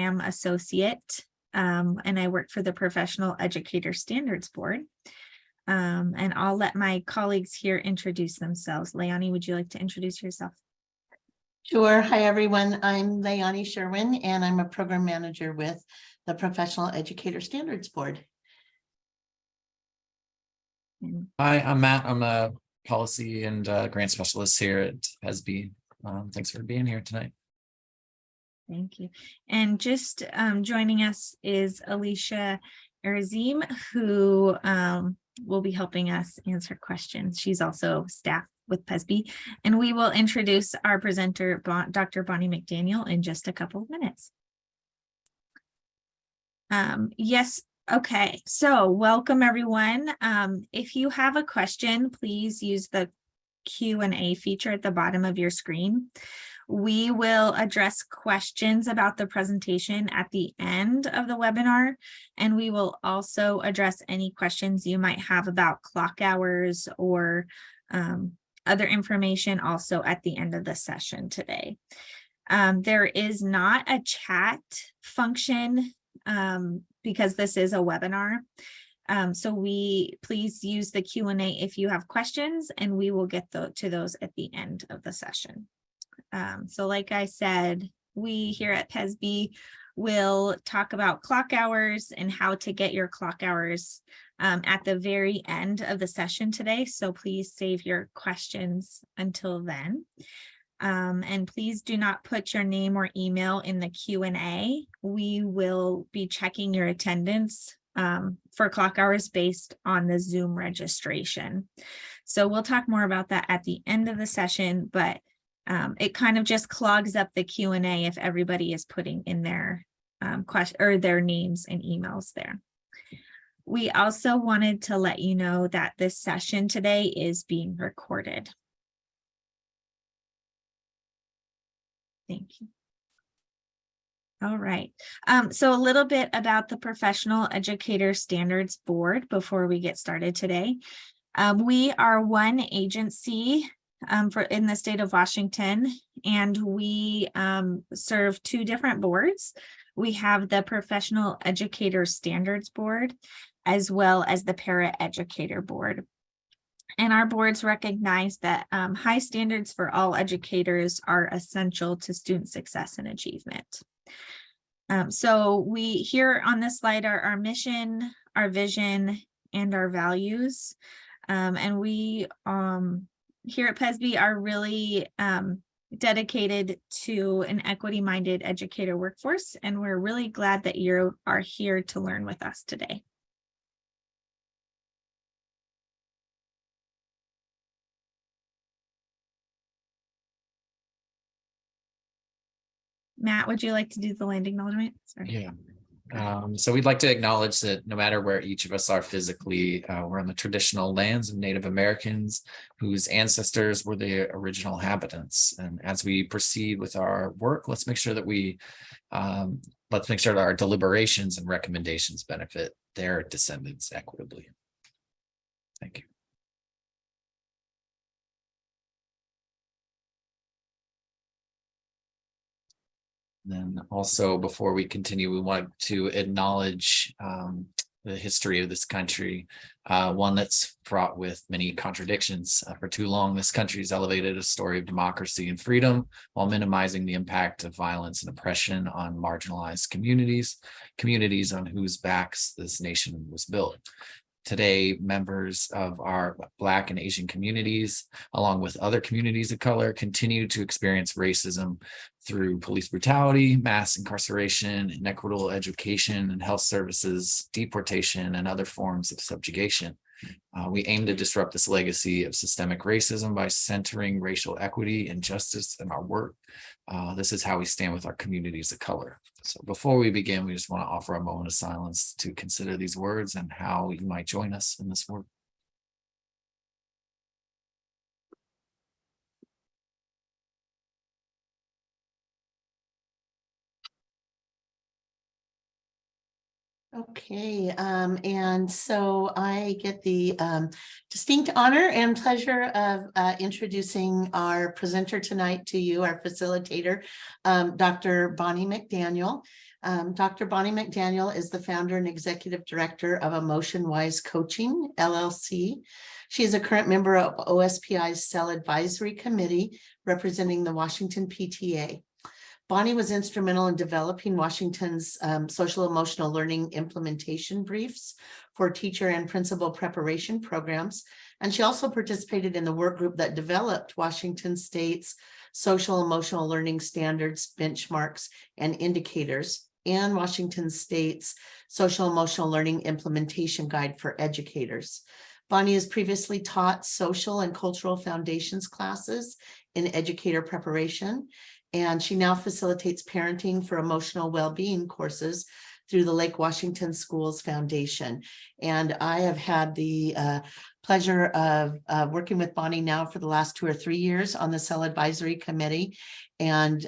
program associate, and I work for the Professional Educator Standards Board. And I'll let my colleagues here introduce themselves. Leonie, would you like to introduce yourself? Sure. Hi, everyone. I'm Leonie Sherwin, and I'm a program manager with the Professional Educator Standards Board. Hi, I'm Matt. I'm a policy and grant specialist here at PESB. Thanks for being here tonight. Thank you. And just joining us is Alicia Arazim, who will be helping us answer questions. She's also staff with PESB, and we will introduce our presenter, Dr. Bonnie McDaniel, in just a couple of minutes. Yes. Okay, so welcome everyone. If you have a question, please use the Q&A feature at the bottom of your screen. We will address questions about the presentation at the end of the webinar, and we will also address any questions you might have about clock hours or other information also at the end of the session today. There is not a chat function because this is a webinar. So please use the Q&A if you have questions, and we will get to those at the end of the session. So like I said, we here at PESB will talk about clock hours and how to get your clock hours at the very end of the session today. So please save your questions until then. And please do not put your name or email in the Q&A. We will be checking your attendance for clock hours based on the Zoom registration. So we'll talk more about that at the end of the session, but it kind of just clogs up the Q&A if everybody is putting in their their names and emails there. We also wanted to let you know that this session today is being recorded. Thank you. All right. So a little bit about the Professional Educator Standards Board before we get started today. We are one agency in the state of Washington, and we serve two different boards. We have the Professional Educator Standards Board, as well as the Para-Educator Board. And our boards recognize that high standards for all educators are essential to student success and achievement. So we here on this slide are our mission, our vision, and our values. And we here at PESB are really dedicated to an equity-minded educator workforce, and we're really glad that you are here to learn with us today. Matt, would you like to do the land acknowledgement? Sorry. Yeah. So we'd like to acknowledge that no matter where each of us are physically, we're on the traditional lands of Native Americans whose ancestors were the original inhabitants. And as we proceed with our work, let's make sure that our deliberations and recommendations benefit their descendants equitably. Thank you. Then also, before we continue, we want to acknowledge the history of this country, one that's fraught with many contradictions. For too long, this country has elevated a story of democracy and freedom while minimizing the impact of violence and oppression on marginalized communities on whose backs this nation was built. Today, members of our Black and Asian communities, along with other communities of color, continue to experience racism through police brutality, mass incarceration, inequitable education and health services, deportation, and other forms of subjugation. We aim to disrupt this legacy of systemic racism by centering racial equity and justice in our work. This is how we stand with our communities of color. So before we begin, we just want to offer a moment of silence to consider these words and how you might join us in this work. Okay, and so I get the distinct honor and pleasure of introducing our presenter tonight to you, our facilitator, Dr. Bonnie McDaniel. Dr. Bonnie McDaniel is the founder and executive director of Emotion Wise Coaching, LLC. She is a current member of OSPI's Cell Advisory Committee representing the Washington PTA. Bonnie was instrumental in developing Washington's social emotional learning implementation briefs for teacher and principal preparation programs. And she also participated in the work group that developed Washington State's social emotional learning standards, benchmarks, and indicators, and Washington State's social emotional learning implementation guide for educators. Bonnie has previously taught social and cultural foundations classes in educator preparation, and she now facilitates parenting for emotional well-being courses through the Lake Washington Schools Foundation. And I have had the pleasure of working with Bonnie now for the last 2 or 3 years on the Cell Advisory Committee, and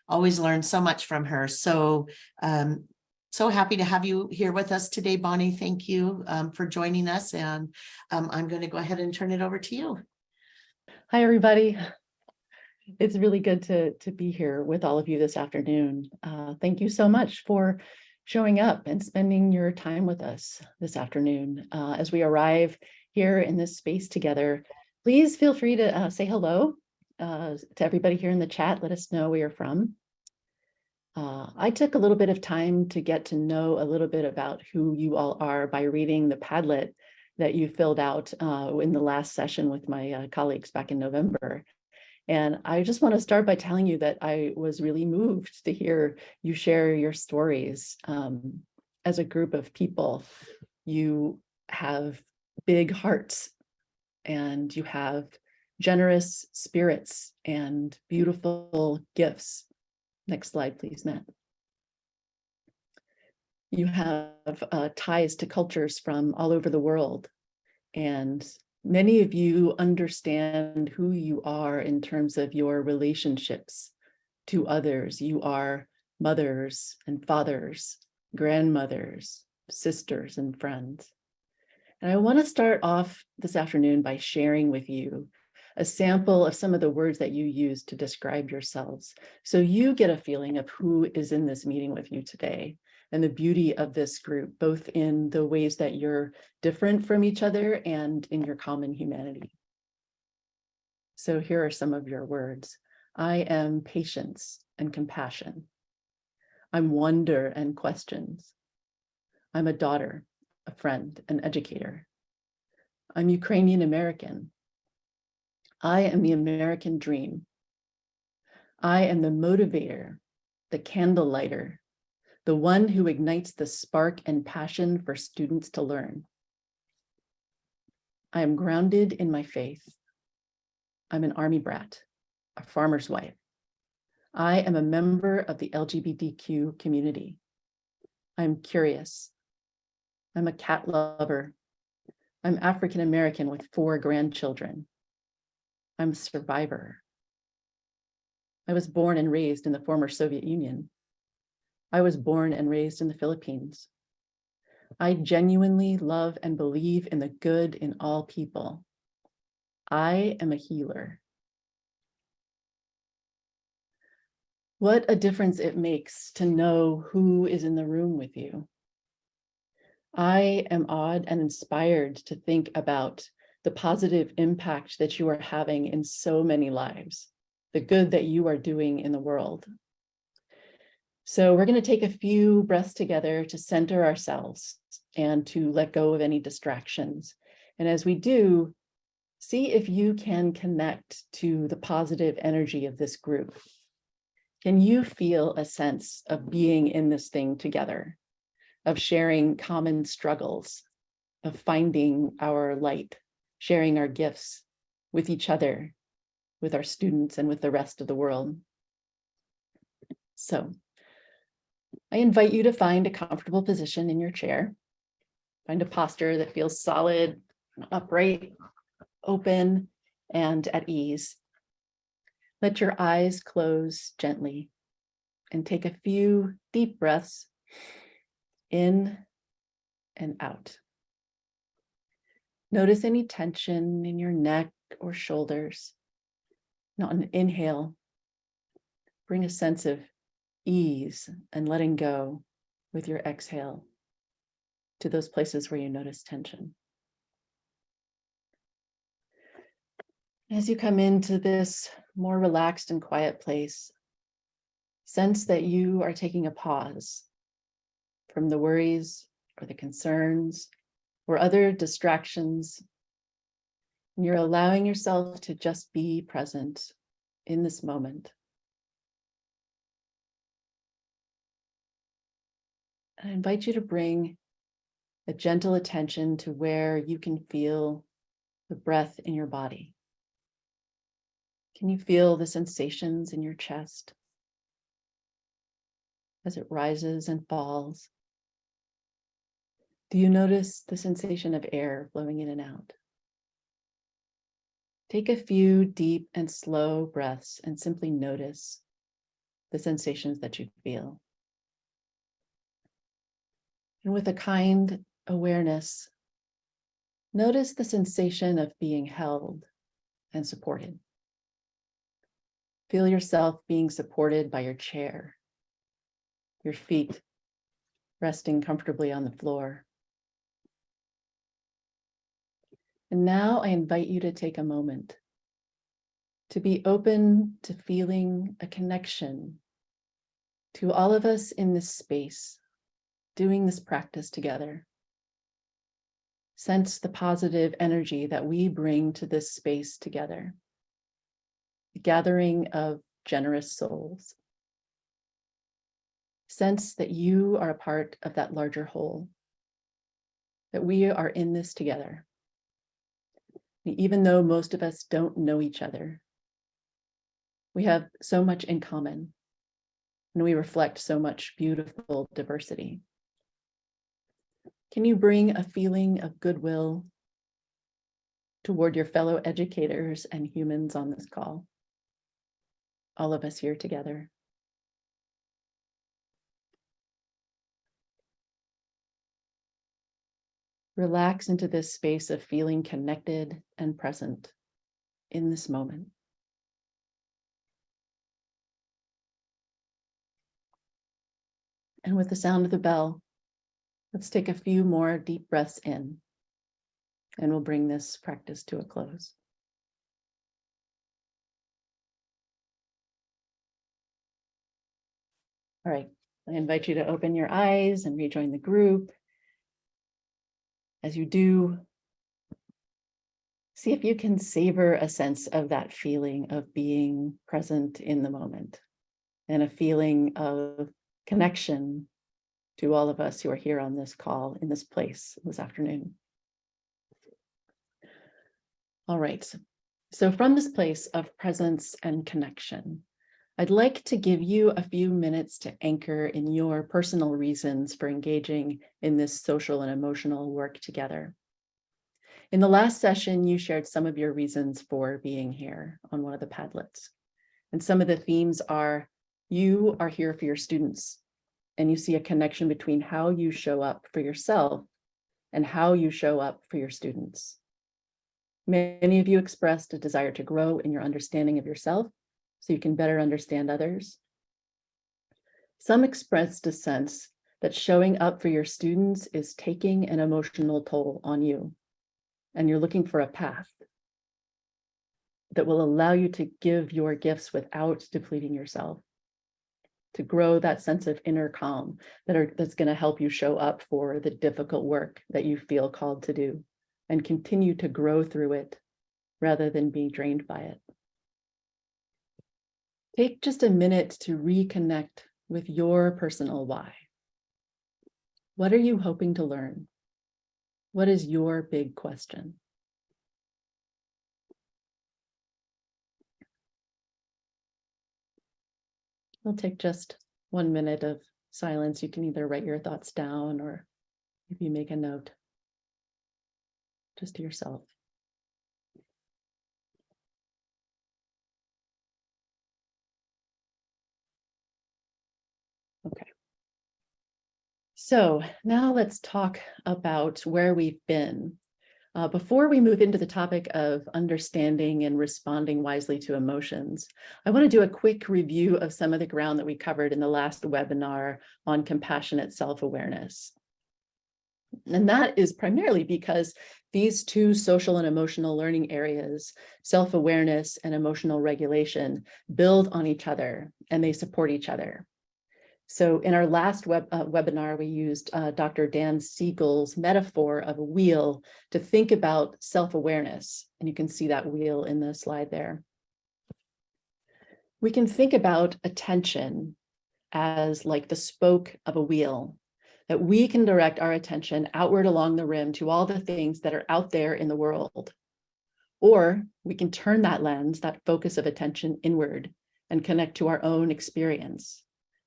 always learned so much from her. So so happy to have you here with us today, Bonnie. Thank you for joining us. And I'm going to go ahead and turn it over to you. Hi, everybody. It's really good to be here with all of you this afternoon. Thank you so much for showing up and spending your time with us this afternoon. As we arrive here in this space together, please feel free to say hello to everybody here in the chat. Let us know where you're from. I took a little bit of time to get to know a little bit about who you all are by reading the Padlet that you filled out in the last session with my colleagues back in November. And I just want to start by telling you that I was really moved to hear you share your stories. As a group of people, you have big hearts and you have generous spirits and beautiful gifts. Next slide, please, Matt. You have ties to cultures from all over the world, and many of you understand who you are in terms of your relationships to others. You are mothers and fathers, grandmothers, sisters, and friends. And I want to start off this afternoon by sharing with you a sample of some of the words that you use to describe yourselves, so you get a feeling of who is in this meeting with you today and the beauty of this group, both in the ways that you're different from each other and in your common humanity. So here are some of your words. I am patience and compassion. I'm wonder and questions. I'm a daughter, a friend, an educator. I'm Ukrainian American. I am the American dream. I am the motivator, the candle lighter, the one who ignites the spark and passion for students to learn. I am grounded in my faith. I'm an army brat, a farmer's wife. I am a member of the LGBTQ community. I'm curious. I'm a cat lover. I'm African American with 4 grandchildren. I'm a survivor. I was born and raised in the former Soviet Union. I was born and raised in the Philippines. I genuinely love and believe in the good in all people. I am a healer. What a difference it makes to know who is in the room with you. I am awed and inspired to think about the positive impact that you are having in so many lives, the good that you are doing in the world. So we're going to take a few breaths together to center ourselves and to let go of any distractions. And as we do, see if you can connect to the positive energy of this group. Can you feel a sense of being in this thing together, of sharing common struggles, of finding our light, sharing our gifts with each other, with our students, and with the rest of the world? So I invite you to find a comfortable position in your chair. Find a posture that feels solid, upright, open, and at ease. Let your eyes close gently and take a few deep breaths in and out. Notice any tension in your neck or shoulders. Now, on an inhale, bring a sense of ease and letting go with your exhale to those places where you notice tension. As you come into this more relaxed and quiet place, sense that you are taking a pause from the worries or the concerns or other distractions. And you're allowing yourself to just be present in this moment. I invite you to bring a gentle attention to where you can feel the breath in your body. Can you feel the sensations in your chest as it rises and falls? Do you notice the sensation of air flowing in and out? Take a few deep and slow breaths and simply notice the sensations that you feel. And with a kind awareness, notice the sensation of being held and supported. Feel yourself being supported by your chair, your feet resting comfortably on the floor. And now I invite you to take a moment to be open to feeling a connection to all of us in this space, doing this practice together. Sense the positive energy that we bring to this space together. A gathering of generous souls. Sense that you are a part of that larger whole, that we are in this together. Even though most of us don't know each other, we have so much in common, and we reflect so much beautiful diversity. Can you bring a feeling of goodwill toward your fellow educators and humans on this call? All of us here together. Relax into this space of feeling connected and present in this moment. And with the sound of the bell, let's take a few more deep breaths in, and we'll bring this practice to a close. All right, I invite you to open your eyes and rejoin the group. As you do, see if you can savor a sense of that feeling of being present in the moment and a feeling of connection to all of us who are here on this call in this place this afternoon. All right, so from this place of presence and connection, I'd like to give you a few minutes to anchor in your personal reasons for engaging in this social and emotional work together. In the last session, you shared some of your reasons for being here on one of the Padlets. And some of the themes are, you are here for your students, and you see a connection between how you show up for yourself and how you show up for your students. Many of you expressed a desire to grow in your understanding of yourself so you can better understand others. Some expressed a sense that showing up for your students is taking an emotional toll on you, and you're looking for a path that will allow you to give your gifts without depleting yourself, to grow that sense of inner calm that's going to help you show up for the difficult work that you feel called to do and continue to grow through it rather than being drained by it. Take just a minute to reconnect with your personal why. What are you hoping to learn? What is your big question? We'll take just 1 minute of silence. You can either write your thoughts down or if you make a note, just to yourself. Okay. So now let's talk about where we've been. Before we move into the topic of understanding and responding wisely to emotions, I want to do a quick review of some of the ground that we covered in the last webinar on compassionate self-awareness. And that is primarily because these two social and emotional learning areas, self-awareness and emotional regulation, build on each other and they support each other. So in our last webinar, we used Dr. Dan Siegel's metaphor of a wheel to think about self-awareness. And you can see that wheel in the slide there. We can think about attention as like the spoke of a wheel, that we can direct our attention outward along the rim to all the things that are out there in the world. Or we can turn that lens, that focus of attention inward and connect to our own experience,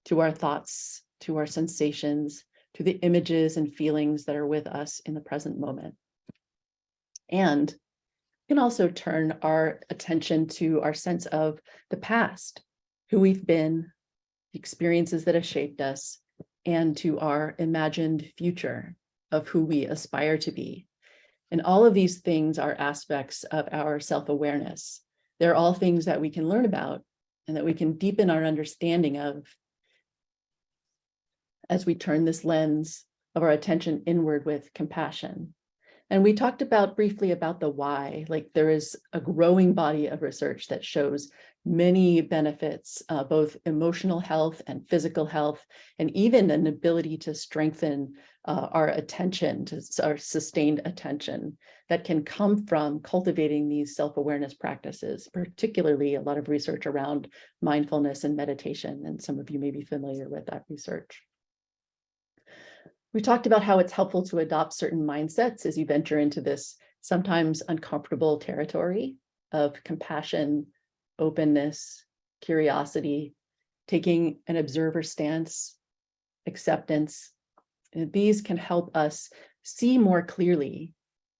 to our thoughts, to our sensations, to the images and feelings that are with us in the present moment. And we can also turn our attention to our sense of the past, who we've been, the experiences that have shaped us, and to our imagined future of who we aspire to be. And all of these things are aspects of our self-awareness. They're all things that we can learn about and that we can deepen our understanding of as we turn this lens of our attention inward with compassion. And we talked briefly about the why. Like, there is a growing body of research that shows many benefits, both emotional health and physical health, and even an ability to strengthen our attention, to our sustained attention that can come from cultivating these self-awareness practices, particularly a lot of research around mindfulness and meditation. And some of you may be familiar with that research. We talked about how it's helpful to adopt certain mindsets as you venture into this sometimes uncomfortable territory of compassion, openness, curiosity, taking an observer stance, acceptance. And these can help us see more clearly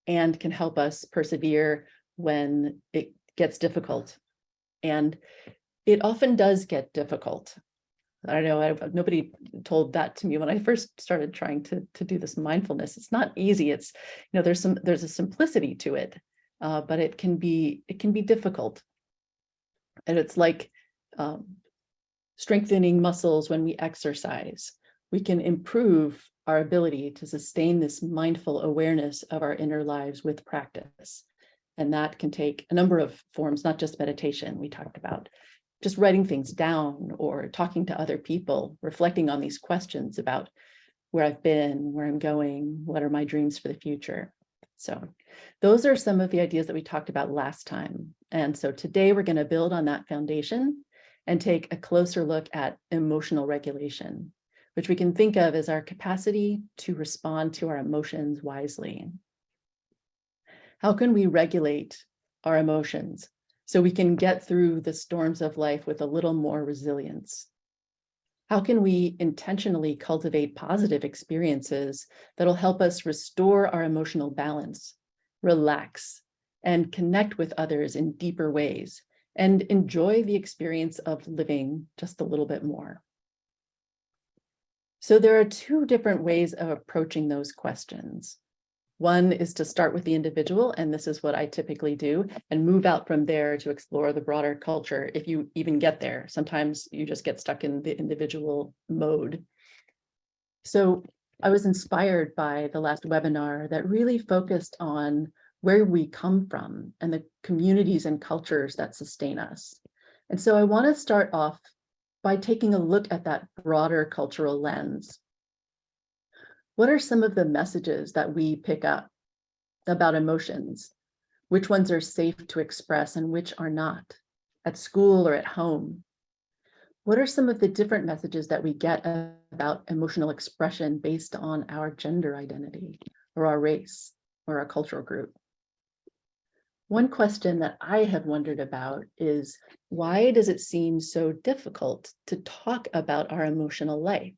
and can help us persevere when it gets difficult. And it often does get difficult. I don't know, nobody told that to me when I first started trying to do this mindfulness. It's not easy. It's, you know, there's a simplicity to it, but it can be difficult. And it's like strengthening muscles when we exercise. We can improve our ability to sustain this mindful awareness of our inner lives with practice. And that can take a number of forms, not just meditation. We talked about just writing things down or talking to other people, reflecting on these questions about where I've been, where I'm going, what are my dreams for the future. So those are some of the ideas that we talked about last time. And so today we're going to build on that foundation and take a closer look at emotional regulation, which we can think of as our capacity to respond to our emotions wisely. How can we regulate our emotions so we can get through the storms of life with a little more resilience? How can we intentionally cultivate positive experiences that'll help us restore our emotional balance, relax, and connect with others in deeper ways, and enjoy the experience of living just a little bit more? So there are two different ways of approaching those questions. One is to start with the individual, and this is what I typically do, and move out from there to explore the broader culture, if you even get there. Sometimes you just get stuck in the individual mode. So I was inspired by the last webinar that really focused on where we come from and the communities and cultures that sustain us. And so I want to start off by taking a look at that broader cultural lens. What are some of the messages that we pick up about emotions? Which ones are safe to express and which are not, at school or at home? What are some of the different messages that we get about emotional expression based on our gender identity or our race or our cultural group? One question that I have wondered about is, why does it seem so difficult to talk about our emotional life,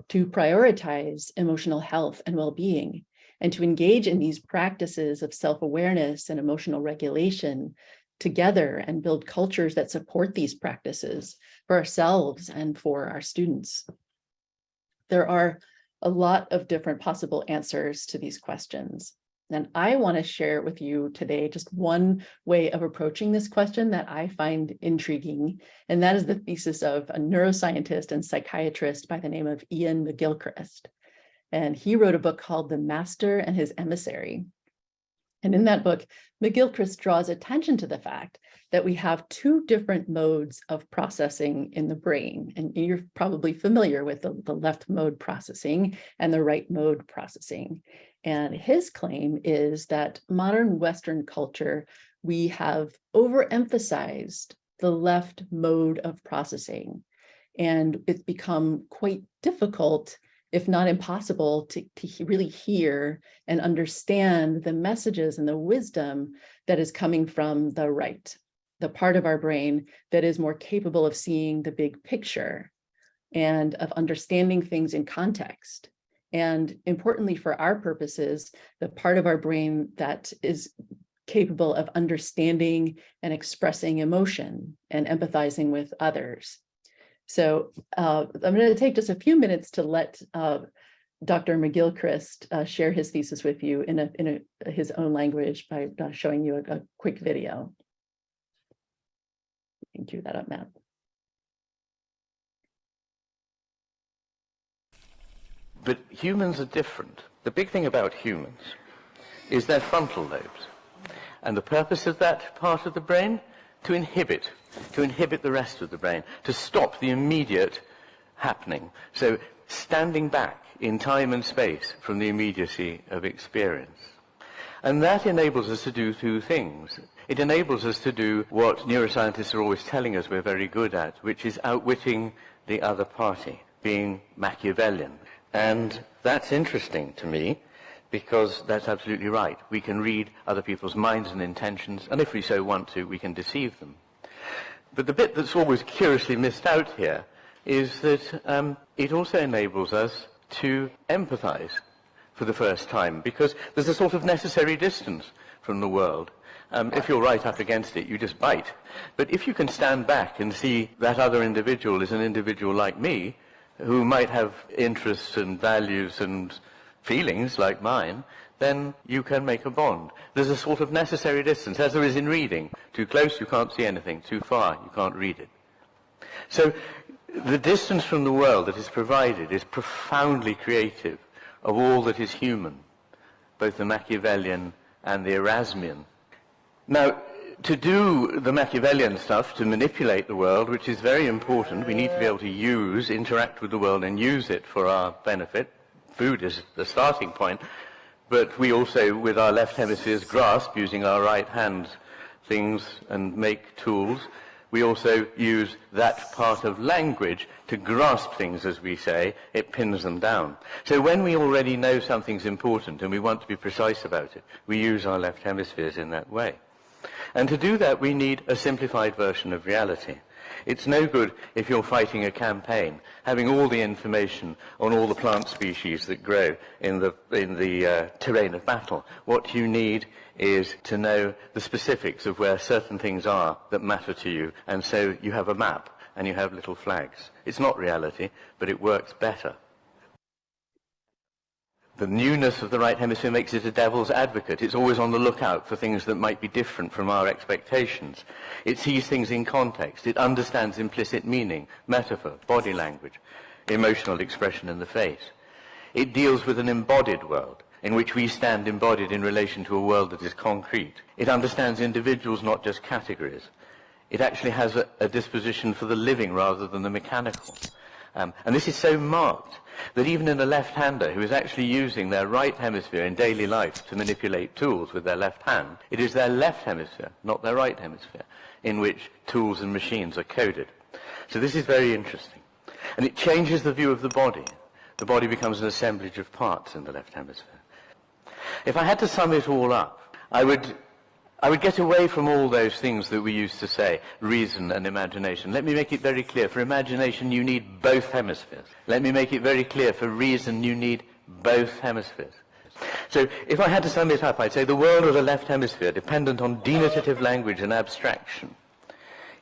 to prioritize emotional health and well-being, and to engage in these practices of self-awareness and emotional regulation together and build cultures that support these practices for ourselves and for our students? There are a lot of different possible answers to these questions. And I want to share with you today just one way of approaching this question that I find intriguing, and that is the thesis of a neuroscientist and psychiatrist by the name of Iain McGilchrist. And he wrote a book called The Master and His Emissary. And in that book, McGilchrist draws attention to the fact that we have two different modes of processing in the brain. And you're probably familiar with the left mode processing and the right mode processing. And his claim is that modern Western culture, we have overemphasized the left mode of processing. And it's become quite difficult, if not impossible, to really hear and understand the messages and the wisdom that is coming from the right, the part of our brain that is more capable of seeing the big picture and of understanding things in context. And importantly for our purposes, the part of our brain that is capable of understanding and expressing emotion and empathizing with others. So I'm going to take just a few minutes to let Dr. McGilchrist share his thesis with you in his own language by showing you a quick video. You can cue that up, Matt. But humans are different. The big thing about humans is their frontal lobes. And the purpose of that part of the brain? To inhibit the rest of the brain, to stop the immediate happening. So standing back in time and space from the immediacy of experience. And that enables us to do two things. It enables us to do what neuroscientists are always telling us we're very good at, which is outwitting the other party, being Machiavellian. And that's interesting to me, because that's absolutely right. We can read other people's minds and intentions, and if we so want to, we can deceive them. But the bit that's always curiously missed out here is that it also enables us to empathize for the first time, because there's a sort of necessary distance from the world. If you're right up against it, you just bite. But if you can stand back and see that other individual is an individual like me, who might have interests and values and feelings like mine, then you can make a bond. There's a sort of necessary distance, as there is in reading. Too close, you can't see anything. Too far, you can't read it. So the distance from the world that is provided is profoundly creative of all that is human, both the Machiavellian and the Erasmian. Now, to do the Machiavellian stuff, to manipulate the world, which is very important, we need to be able to interact with the world and use it for our benefit. Food is the starting point, but we also, with our left hemispheres, grasp using our right hand things and make tools. We also use that part of language to grasp things, as we say. It pins them down. So when we already know something's important and we want to be precise about it, we use our left hemispheres in that way. And to do that, we need a simplified version of reality. It's no good if you're fighting a campaign, having all the information on all the plant species that grow in the terrain of battle. What you need is to know the specifics of where certain things are that matter to you, and so you have a map and you have little flags. It's not reality, but it works better. The newness of the right hemisphere makes it a devil's advocate. It's always on the lookout for things that might be different from our expectations. It sees things in context. It understands implicit meaning, metaphor, body language, emotional expression in the face. It deals with an embodied world in which we stand embodied in relation to a world that is concrete. It understands individuals, not just categories. It actually has a disposition for the living rather than the mechanical. And this is so marked that even in a left-hander who is actually using their right hemisphere in daily life to manipulate tools with their left hand, it is their left hemisphere, not their right hemisphere, in which tools and machines are coded. So this is very interesting. And it changes the view of the body. The body becomes an assemblage of parts in the left hemisphere. If I had to sum it all up, I would get away from all those things that we used to say, reason and imagination. Let me make it very clear. For imagination, you need both hemispheres. Let me make it very clear. For reason, you need both hemispheres. So if I had to sum it up, I'd say the world of the left hemisphere, dependent on denotative language and abstraction,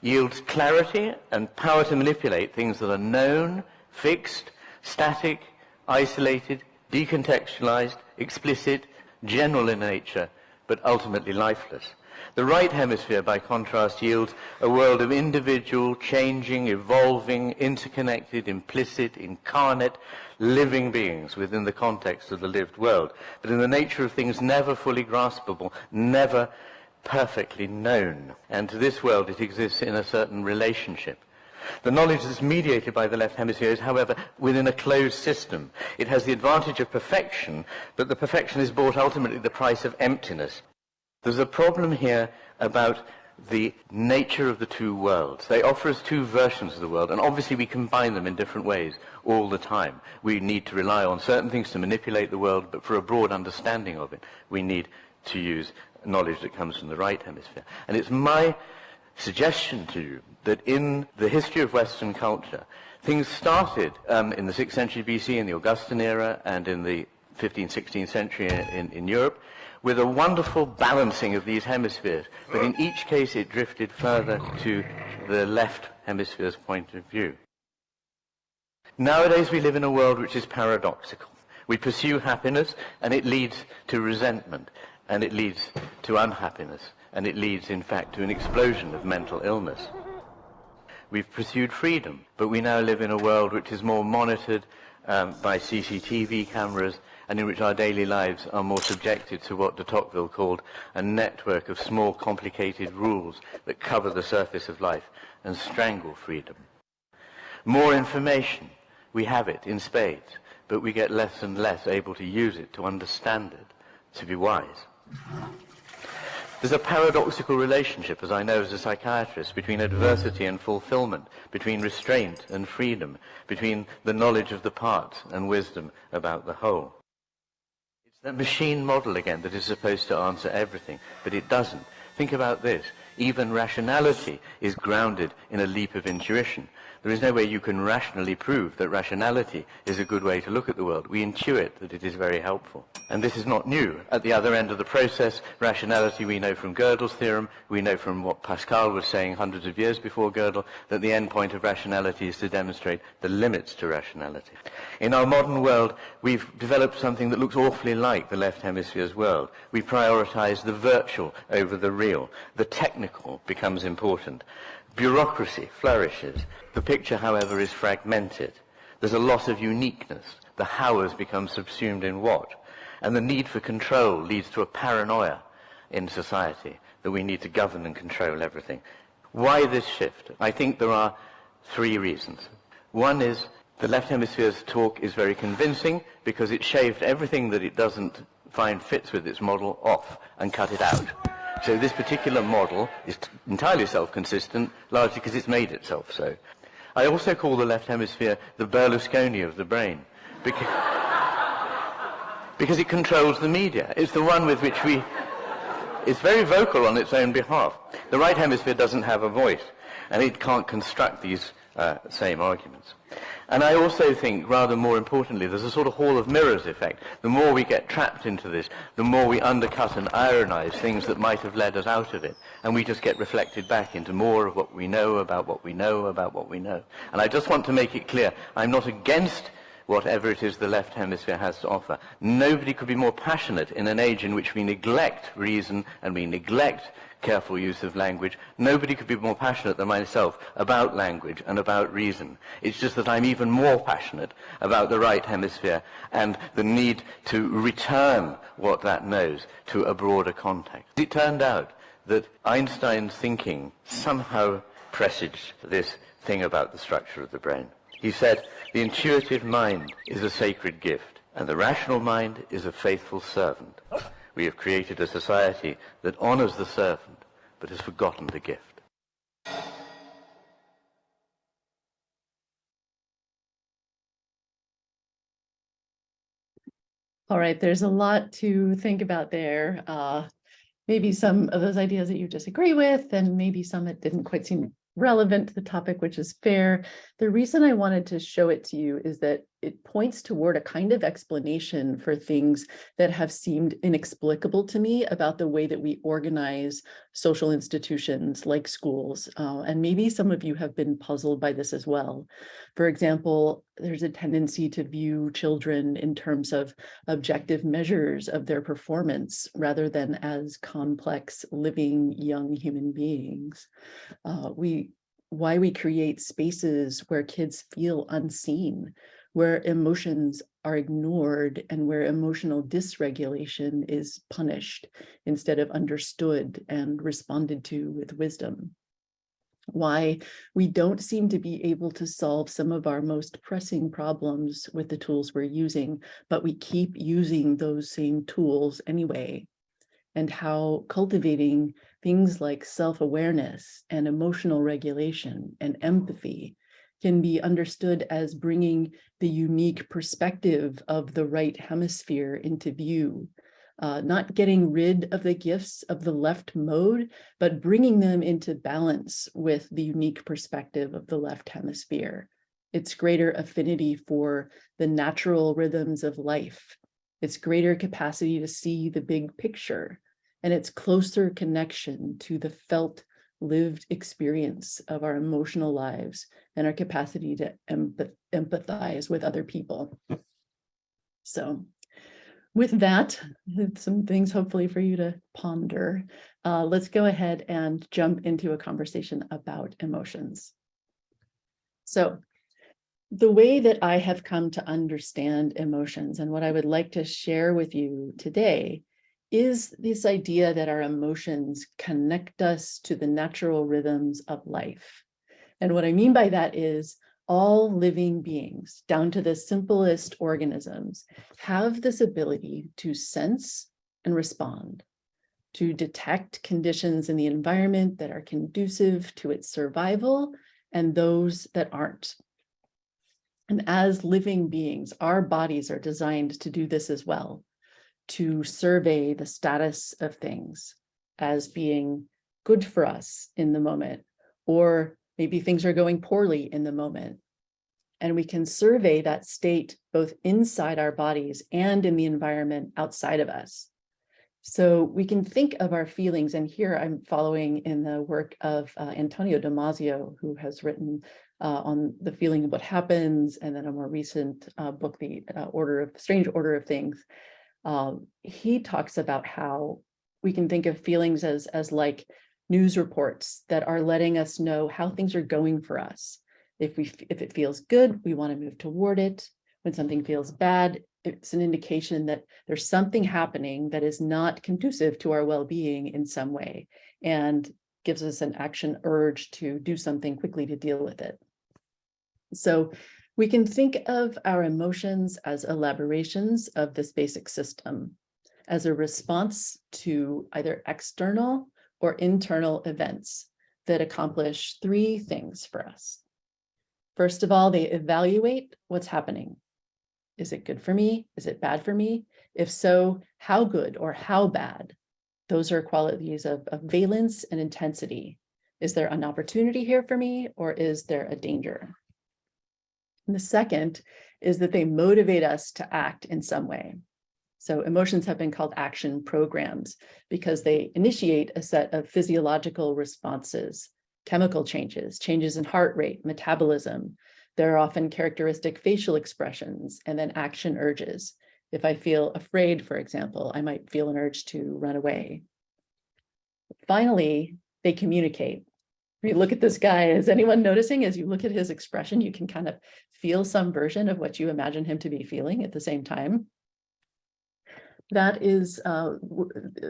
yields clarity and power to manipulate things that are known, fixed, static, isolated, decontextualized, explicit, general in nature, but ultimately lifeless. The right hemisphere, by contrast, yields a world of individual, changing, evolving, interconnected, implicit, incarnate, living beings within the context of the lived world, but in the nature of things never fully graspable, never perfectly known. And to this world it exists in a certain relationship. The knowledge that's mediated by the left hemisphere is, however, within a closed system. It has the advantage of perfection, but the perfection is bought ultimately at the price of emptiness. There's a problem here about the nature of the two worlds. They offer us two versions of the world, and obviously we combine them in different ways all the time. We need to rely on certain things to manipulate the world, but for a broad understanding of it, we need to use knowledge that comes from the right hemisphere. And it's my suggestion to you that in the history of Western culture, things started in the 6th century BC, in the Augustan era, and in the 15th, 16th century in Europe, with a wonderful balancing of these hemispheres. But in each case, it drifted further to the left hemisphere's point of view. Nowadays, we live in a world which is paradoxical. We pursue happiness, and it leads to resentment, and it leads to unhappiness, and it leads, in fact, to an explosion of mental illness. We've pursued freedom, but we now live in a world which is more monitored by CCTV cameras, and in which our daily lives are more subjected to what de Tocqueville called a network of small, complicated rules that cover the surface of life and strangle freedom. More information, we have it in spades, but we get less and less able to use it, to understand it, to be wise. There's a paradoxical relationship, as I know as a psychiatrist, between adversity and fulfillment, between restraint and freedom, between the knowledge of the parts and wisdom about the whole. It's the machine model again that is supposed to answer everything, but it doesn't. Think about this. Even rationality is grounded in a leap of intuition. There is no way you can rationally prove that rationality is a good way to look at the world. We intuit that it is very helpful. And this is not new. At the other end of the process, rationality, we know from Gödel's theorem, we know from what Pascal was saying hundreds of years before Gödel, that the end point of rationality is to demonstrate the limits to rationality. In our modern world, we've developed something that looks awfully like the left hemisphere's world. We prioritize the virtual over the real. The technical becomes important. Bureaucracy flourishes. The picture, however, is fragmented. There's a loss of uniqueness. The how has become subsumed in what. And the need for control leads to a paranoia in society that we need to govern and control everything. Why this shift? I think there are three reasons. One is the left hemisphere's talk is very convincing because it shaved everything that it doesn't find fits with its model off and cut it out. So this particular model is entirely self-consistent, largely because it's made itself so. I also call the left hemisphere the Berlusconi of the brain, because it controls the media. It's the one with which it's very vocal on its own behalf. The right hemisphere doesn't have a voice, and it can't construct these same arguments. And I also think, rather more importantly, there's a sort of hall of mirrors effect. The more we get trapped into this, the more we undercut and ironize things that might have led us out of it. And we just get reflected back into more of what we know about what we know about what we know. And I just want to make it clear, I'm not against whatever it is the left hemisphere has to offer. Nobody could be more passionate in an age in which we neglect reason and we neglect careful use of language. Nobody could be more passionate than myself about language and about reason. It's just that I'm even more passionate about the right hemisphere and the need to return what that knows to a broader context. It turned out that Einstein's thinking somehow presaged this thing about the structure of the brain. He said, the intuitive mind is a sacred gift, and the rational mind is a faithful servant. We have created a society that honors the servant, but has forgotten the gift. All right, there's a lot to think about there. Maybe some of those ideas that you disagree with, and maybe some that didn't quite seem relevant to the topic, which is fair. The reason I wanted to show it to you is that it points toward a kind of explanation for things that have seemed inexplicable to me about the way that we organize social institutions like schools. And maybe some of you have been puzzled by this as well. For example, there's a tendency to view children in terms of objective measures of their performance rather than as complex, living, young human beings. Why we create spaces where kids feel unseen, where emotions are ignored, and where emotional dysregulation is punished instead of understood and responded to with wisdom. Why we don't seem to be able to solve some of our most pressing problems with the tools we're using, but we keep using those same tools anyway. And how cultivating things like self-awareness and emotional regulation and empathy can be understood as bringing the unique perspective of the right hemisphere into view, not getting rid of the gifts of the left mode, but bringing them into balance with the unique perspective of the left hemisphere. Its greater affinity for the natural rhythms of life, its greater capacity to see the big picture, and its closer connection to the felt lived experience of our emotional lives and our capacity to empathize with other people. So with that, some things hopefully for you to ponder. Let's go ahead and jump into a conversation about emotions. So the way that I have come to understand emotions and what I would like to share with you today is this idea that our emotions connect us to the natural rhythms of life. And what I mean by that is all living beings, down to the simplest organisms, have this ability to sense and respond, to detect conditions in the environment that are conducive to its survival and those that aren't. And as living beings, our bodies are designed to do this as well, to survey the status of things as being good for us in the moment, or maybe things are going poorly in the moment. And we can survey that state both inside our bodies and in the environment outside of us. So we can think of our feelings, and here I'm following in the work of Antonio Damasio, who has written on the feeling of what happens, and then a more recent book, The Strange Order of Things. He talks about how we can think of feelings as like news reports that are letting us know how things are going for us. If it feels good, we want to move toward it. When something feels bad, it's an indication that there's something happening that is not conducive to our well-being in some way, and gives us an action urge to do something quickly to deal with it. So we can think of our emotions as elaborations of this basic system, as a response to either external or internal events that accomplish three things for us. First of all, they evaluate what's happening. Is it good for me? Is it bad for me? If so, how good or how bad? Those are qualities of valence and intensity. Is there an opportunity here for me, or is there a danger? And the second is that they motivate us to act in some way. So emotions have been called action programs because they initiate a set of physiological responses, chemical changes, changes in heart rate, metabolism. There are often characteristic facial expressions and then action urges. If I feel afraid, for example, I might feel an urge to run away. Finally, they communicate. You look at this guy, is anyone noticing as you look at his expression, you can kind of feel some version of what you imagine him to be feeling at the same time? That is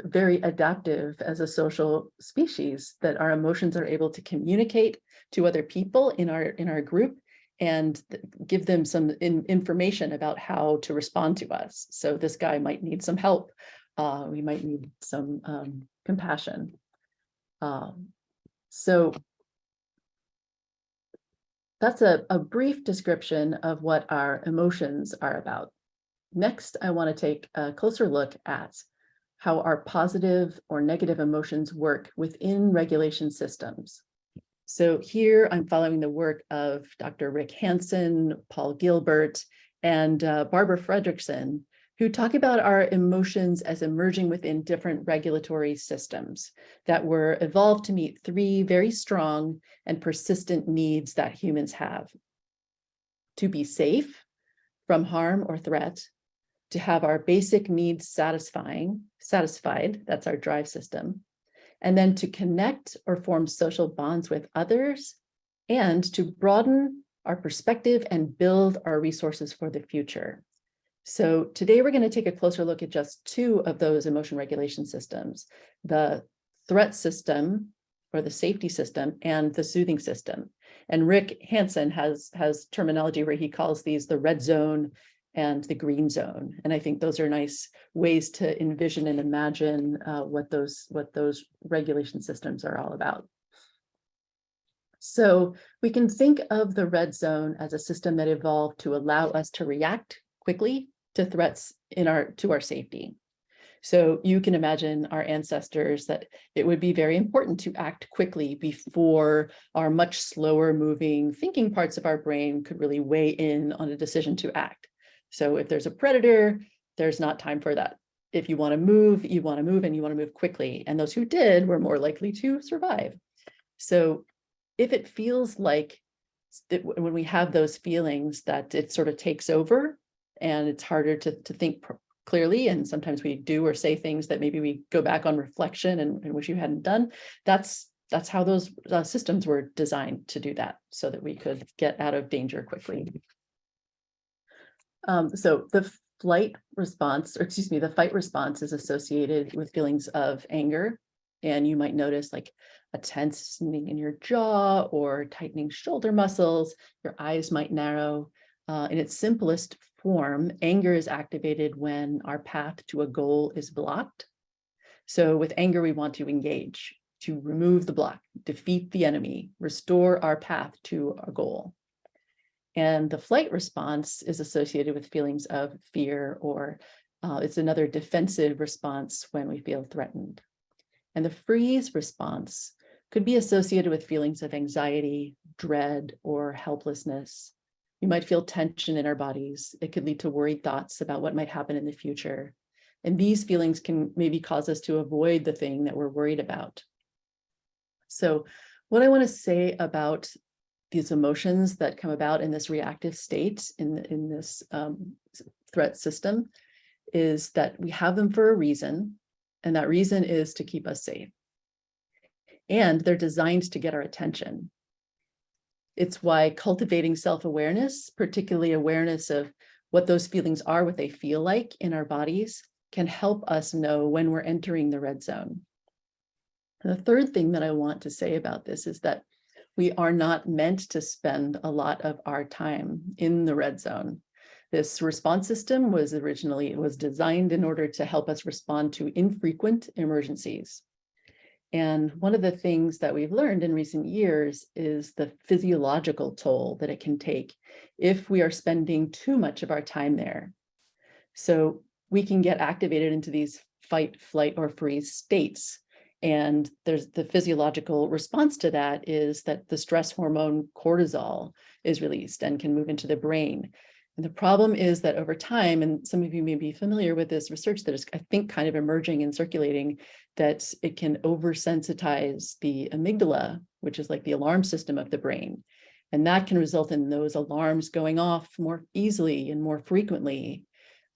very adaptive as a social species, that our emotions are able to communicate to other people in our group and give them some information about how to respond to us. So this guy might need some help. We might need some compassion. So that's a brief description of what our emotions are about. Next, I want to take a closer look at how our positive or negative emotions work within regulation systems. So here I'm following the work of Dr. Rick Hansen, Paul Gilbert, and Barbara Fredrickson, who talk about our emotions as emerging within different regulatory systems that were evolved to meet 3 very strong and persistent needs that humans have: to be safe from harm or threat, to have our basic needs satisfied, that's our drive system, and then to connect or form social bonds with others, and to broaden our perspective and build our resources for the future. So today we're going to take a closer look at just 2 of those emotion regulation systems: the threat system or the safety system and the soothing system. And Rick Hansen has terminology where he calls these the red zone and the green zone. And I think those are nice ways to envision and imagine what those regulation systems are all about. So we can think of the red zone as a system that evolved to allow us to react quickly to threats to our safety. So you can imagine our ancestors that it would be very important to act quickly before our much slower moving thinking parts of our brain could really weigh in on a decision to act. So if there's a predator, there's not time for that. If you want to move, you want to move, and you want to move quickly. And those who did were more likely to survive. So if it feels like when we have those feelings that it sort of takes over and it's harder to think clearly, and sometimes we do or say things that maybe we go back on reflection and wish you hadn't done, that's how those systems were designed to do that, so that we could get out of danger quickly. So the fight response is associated with feelings of anger. And you might notice like a tensening in your jaw or tightening shoulder muscles. Your eyes might narrow. In its simplest form, anger is activated when our path to a goal is blocked. So with anger, we want to engage, to remove the block, defeat the enemy, restore our path to a goal. And the flight response is associated with feelings of fear, or it's another defensive response when we feel threatened. And the freeze response could be associated with feelings of anxiety, dread, or helplessness. We might feel tension in our bodies. It could lead to worried thoughts about what might happen in the future. And these feelings can maybe cause us to avoid the thing that we're worried about. So what I want to say about these emotions that come about in this reactive state, in this threat system, is that we have them for a reason, and that reason is to keep us safe. And they're designed to get our attention. It's why cultivating self-awareness, particularly awareness of what those feelings are, what they feel like in our bodies, can help us know when we're entering the red zone. And the third thing that I want to say about this is that we are not meant to spend a lot of our time in the red zone. This response system was designed in order to help us respond to infrequent emergencies. And one of the things that we've learned in recent years is the physiological toll that it can take if we are spending too much of our time there. So we can get activated into these fight, flight, or freeze states. And there's the physiological response to that is that the stress hormone cortisol is released and can move into the brain. And the problem is that over time, and some of you may be familiar with this research that is, I think, kind of emerging and circulating, that it can oversensitize the amygdala, which is like the alarm system of the brain. And that can result in those alarms going off more easily and more frequently.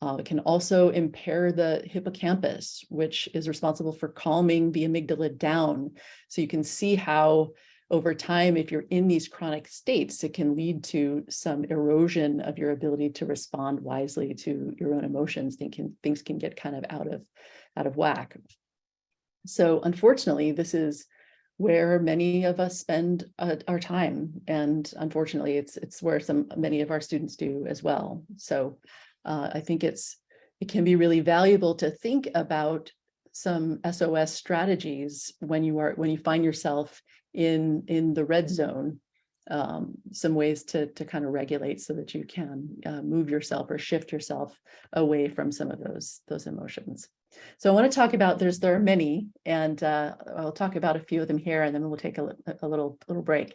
It can also impair the hippocampus, which is responsible for calming the amygdala down. So you can see how over time, if you're in these chronic states, it can lead to some erosion of your ability to respond wisely to your own emotions. Things can get kind of out of whack. So unfortunately, this is where many of us spend our time. And unfortunately, it's where many of our students do as well. So I think it can be really valuable to think about some SOS strategies when you find yourself in the red zone, some ways to kind of regulate so that you can move yourself or shift yourself away from some of those emotions. So I want to talk about, there are many, and I'll talk about a few of them here, and then we'll take a little break.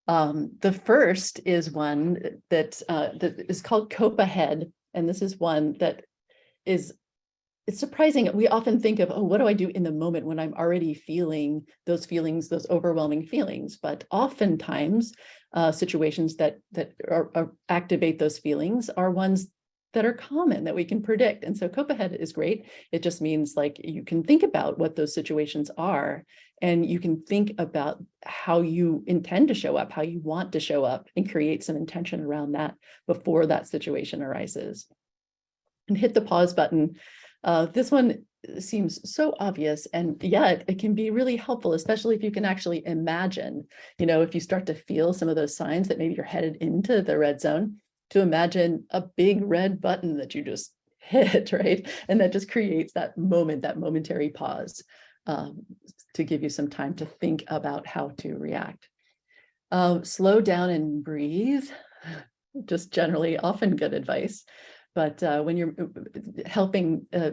The first is one that is called Cope Ahead. And this is one that it's surprising. We often think of, oh, what do I do in the moment when I'm already feeling, those overwhelming feelings? But oftentimes, situations that activate those feelings are ones that are common, that we can predict. And so Cope Ahead is great. It just means like you can think about what those situations are, and you can think about how you intend to show up, how you want to show up, and create some intention around that before that situation arises. And hit the pause button. This one seems so obvious, and yet it can be really helpful, especially if you can actually imagine, if you start to feel some of those signs that maybe you're headed into the red zone, to imagine a big red button that you just hit, right? And that just creates that moment, that momentary pause, to give you some time to think about how to react. Slow down and breathe, just generally often good advice. But when you're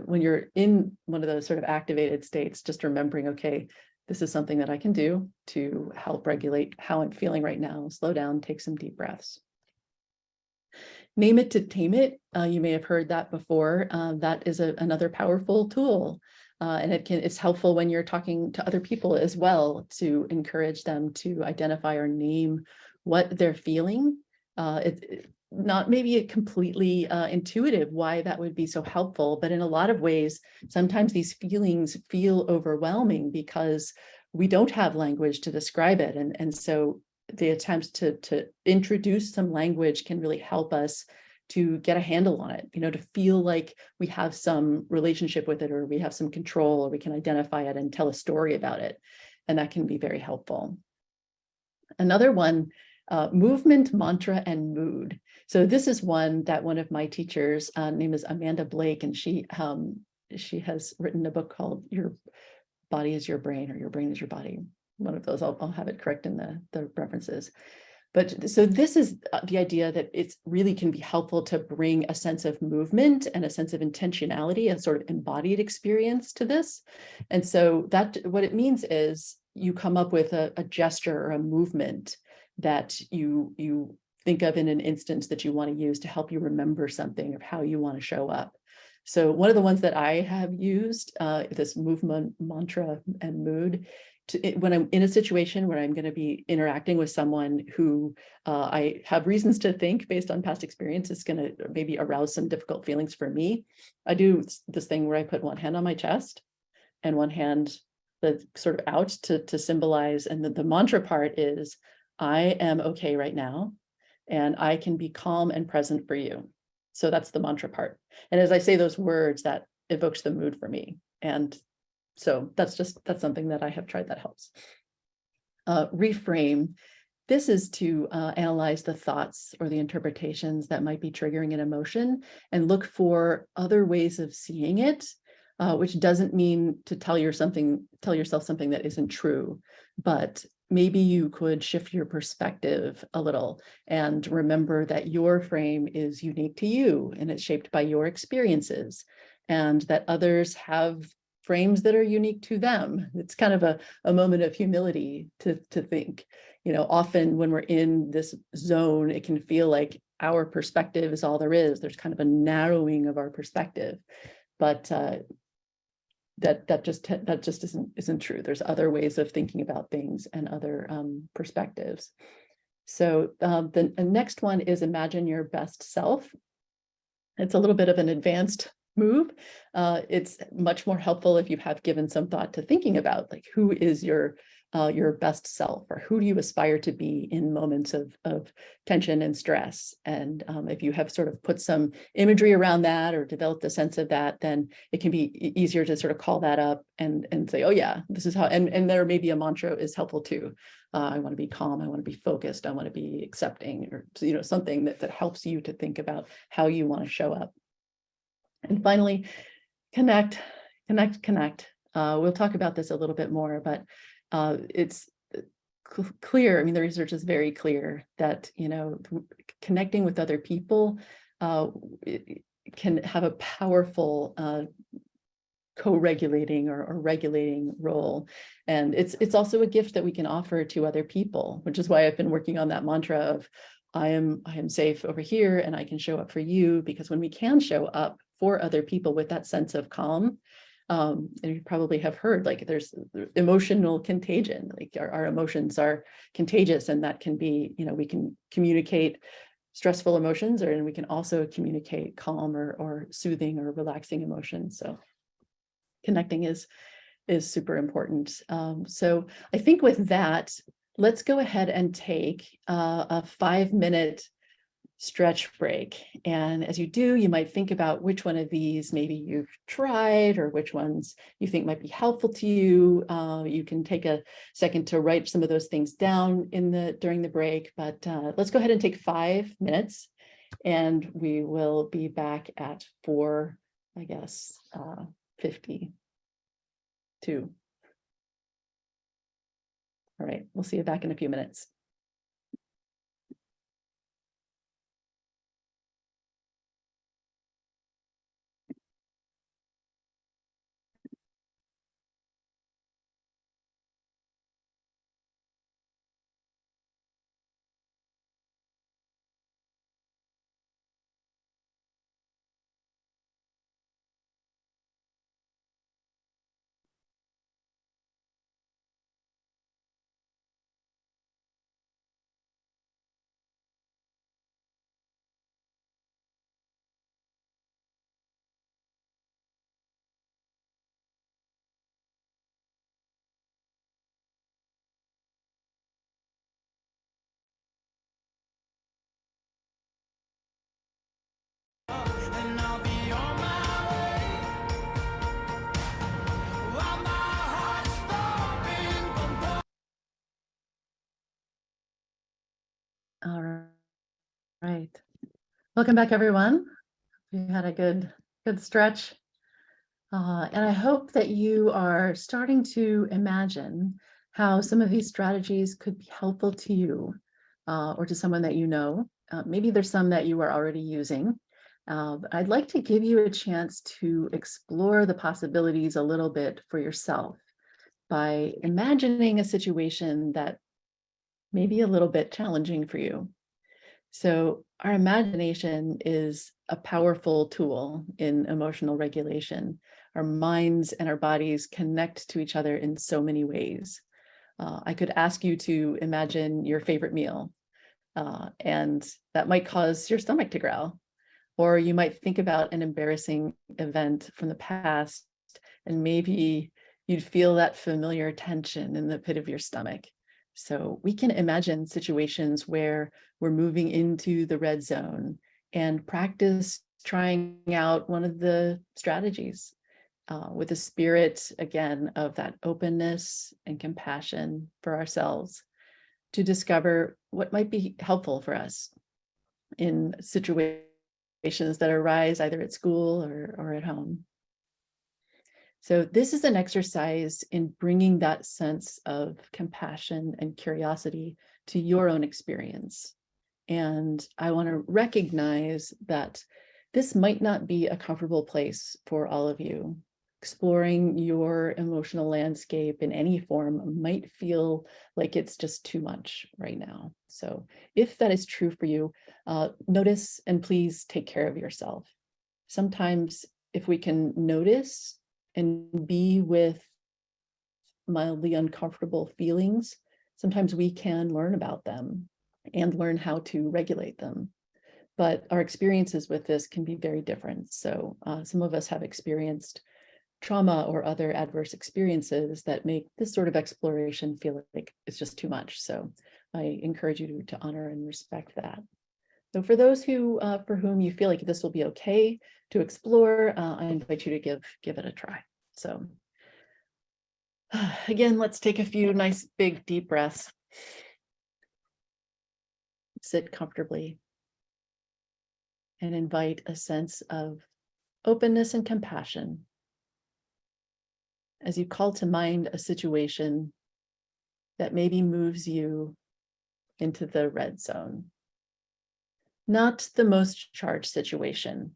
when you're in one of those sort of activated states, just remembering, okay, this is something that I can do to help regulate how I'm feeling right now. Slow down, take some deep breaths. Name it to tame it. You may have heard that before. That is another powerful tool. And it's helpful when you're talking to other people as well, to encourage them to identify or name what they're feeling. Not maybe completely intuitive why that would be so helpful, but in a lot of ways, sometimes these feelings feel overwhelming because we don't have language to describe it. And so the attempts to introduce some language can really help us to get a handle on it, to feel like we have some relationship with it, or we have some control, or we can identify it and tell a story about it. And that can be very helpful. Another one, movement, mantra, and mood. So this is one that one of my teachers, name is Amanda Blake, and she has written a book called Your Body is Your Brain, or Your Brain is Your Body. One of those, I'll have it correct in the references. But so this is the idea that it's really can be helpful to bring a sense of movement and a sense of intentionality, a sort of embodied experience to this. And so that what it means is you come up with a gesture or a movement that you think of in an instance that you want to use to help you remember something of how you want to show up. So one of the ones that I have used, this movement, mantra, and mood, when I'm in a situation where I'm going to be interacting with someone who I have reasons to think, based on past experience, is going to maybe arouse some difficult feelings for me, I do this thing where I put one hand on my chest and one hand that's sort of out to symbolize. And the mantra part is, I am okay right now, and I can be calm and present for you. So that's the mantra part. And as I say those words, that evokes the mood for me. And so that's something that I have tried that helps. Reframe. This is to analyze the thoughts or the interpretations that might be triggering an emotion and look for other ways of seeing it, which doesn't mean to tell yourself something that isn't true, but maybe you could shift your perspective a little and remember that your frame is unique to you and it's shaped by your experiences, and that others have frames that are unique to them. It's kind of a moment of humility to think, often when we're in this zone, it can feel like our perspective is all there is. There's kind of a narrowing of our perspective, but that just isn't true. There's other ways of thinking about things and other perspectives. So the next one is imagine your best self. It's a little bit of an advanced move. It's much more helpful if you have given some thought to thinking about, like, who is your best self, or who do you aspire to be in moments of tension and stress. And if you have sort of put some imagery around that or developed a sense of that, then it can be easier to sort of call that up and say, oh yeah, this is how, and there maybe a mantra is helpful too. I want to be calm, I want to be focused, I want to be accepting, or something that helps you to think about how you want to show up. And finally, connect. We'll talk about this a little bit more, but it's clear. I mean, the research is very clear that, connecting with other people it can have a powerful co-regulating or regulating role. And it's also a gift that we can offer to other people, which is why I've been working on that mantra of I am safe over here and I can show up for you, because when we can show up for other people with that sense of calm, and you probably have heard, like, there's emotional contagion, like our emotions are contagious, and that can be, we can communicate stressful emotions, and we can also communicate calm or soothing or relaxing emotions. So connecting is super important. So I think with that, let's go ahead and take a 5-minute stretch break. And as you do, you might think about which one of these maybe you've tried or which ones you think might be helpful to you. You can take a second to write some of those things down during the break, but let's go ahead and take 5 minutes, and we will be back at 4:52. All right, we'll see you back in a few minutes. All right. Welcome back, everyone. We had a good stretch. And I hope that you are starting to imagine how some of these strategies could be helpful to you or to someone that you know. Maybe there's some that you are already using. I'd like to give you a chance to explore the possibilities a little bit for yourself by imagining a situation that may be a little bit challenging for you. So our imagination is a powerful tool in emotional regulation. Our minds and our bodies connect to each other in so many ways. I could ask you to imagine your favorite meal, and that might cause your stomach to growl. Or you might think about an embarrassing event from the past, and maybe you'd feel that familiar tension in the pit of your stomach. So we can imagine situations where we're moving into the red zone and practice trying out one of the strategies with a spirit, again, of that openness and compassion for ourselves to discover what might be helpful for us in situations that arise either at school or at home. So this is an exercise in bringing that sense of compassion and curiosity to your own experience. And I want to recognize that this might not be a comfortable place for all of you. Exploring your emotional landscape in any form might feel like it's just too much right now. So if that is true for you, notice and please take care of yourself. Sometimes if we can notice and be with mildly uncomfortable feelings, sometimes we can learn about them and learn how to regulate them. But our experiences with this can be very different. So some of us have experienced trauma or other adverse experiences that make this sort of exploration feel like it's just too much. So I encourage you to honor and respect that. So for those who, for whom you feel like this will be okay to explore, I invite you to give it a try. So again, let's take a few nice big deep breaths. Sit comfortably and invite a sense of openness and compassion as you call to mind a situation that maybe moves you into the red zone. Not the most charged situation,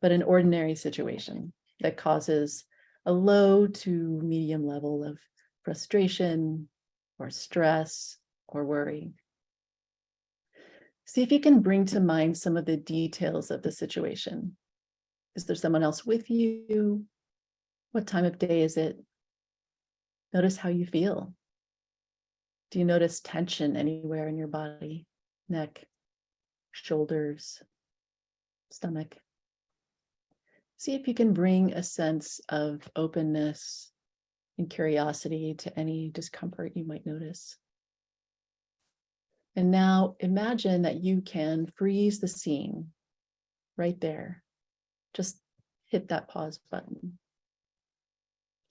but an ordinary situation that causes a low to medium level of frustration or stress or worry. See if you can bring to mind some of the details of the situation. Is there someone else with you? What time of day is it? Notice how you feel. Do you notice tension anywhere in your body? Neck, shoulders, stomach? See if you can bring a sense of openness and curiosity to any discomfort you might notice. And now imagine that you can freeze the scene right there. Just hit that pause button.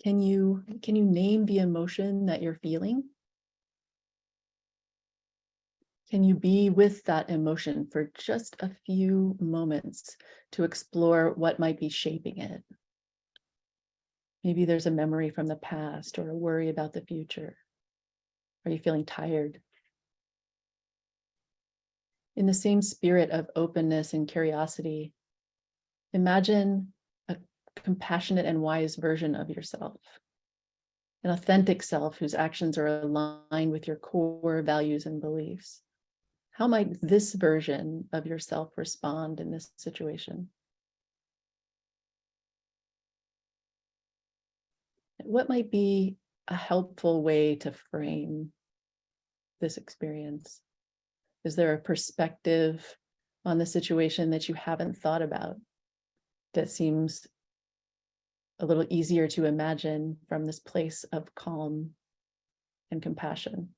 Can you name the emotion that you're feeling? Can you be with that emotion for just a few moments to explore what might be shaping it? Maybe there's a memory from the past or a worry about the future. Are you feeling tired? In the same spirit of openness and curiosity, imagine a compassionate and wise version of yourself, an authentic self whose actions are aligned with your core values and beliefs. How might this version of yourself respond in this situation? What might be a helpful way to frame this experience? Is there a perspective on the situation that you haven't thought about that seems a little easier to imagine from this place of calm and compassion?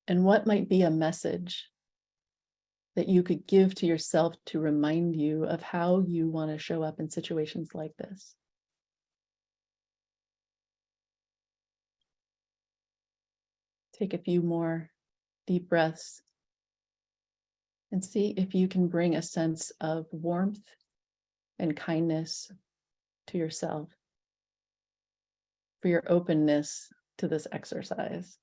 And what might be a message that you could give to yourself to remind you of how you want to show up in situations like this? Take a few more deep breaths and see if you can bring a sense of warmth and kindness to yourself for your openness to this exercise.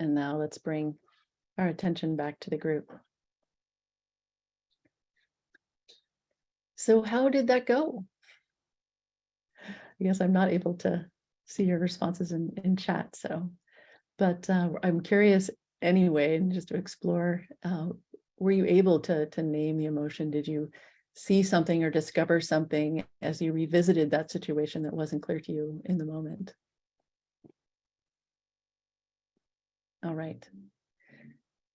And now let's bring our attention back to the group. So how did that go? I guess I'm not able to see your responses in chat, but I'm curious anyway, and just to explore, were you able to name the emotion? Did you see something or discover something as you revisited that situation that wasn't clear to you in the moment? All right.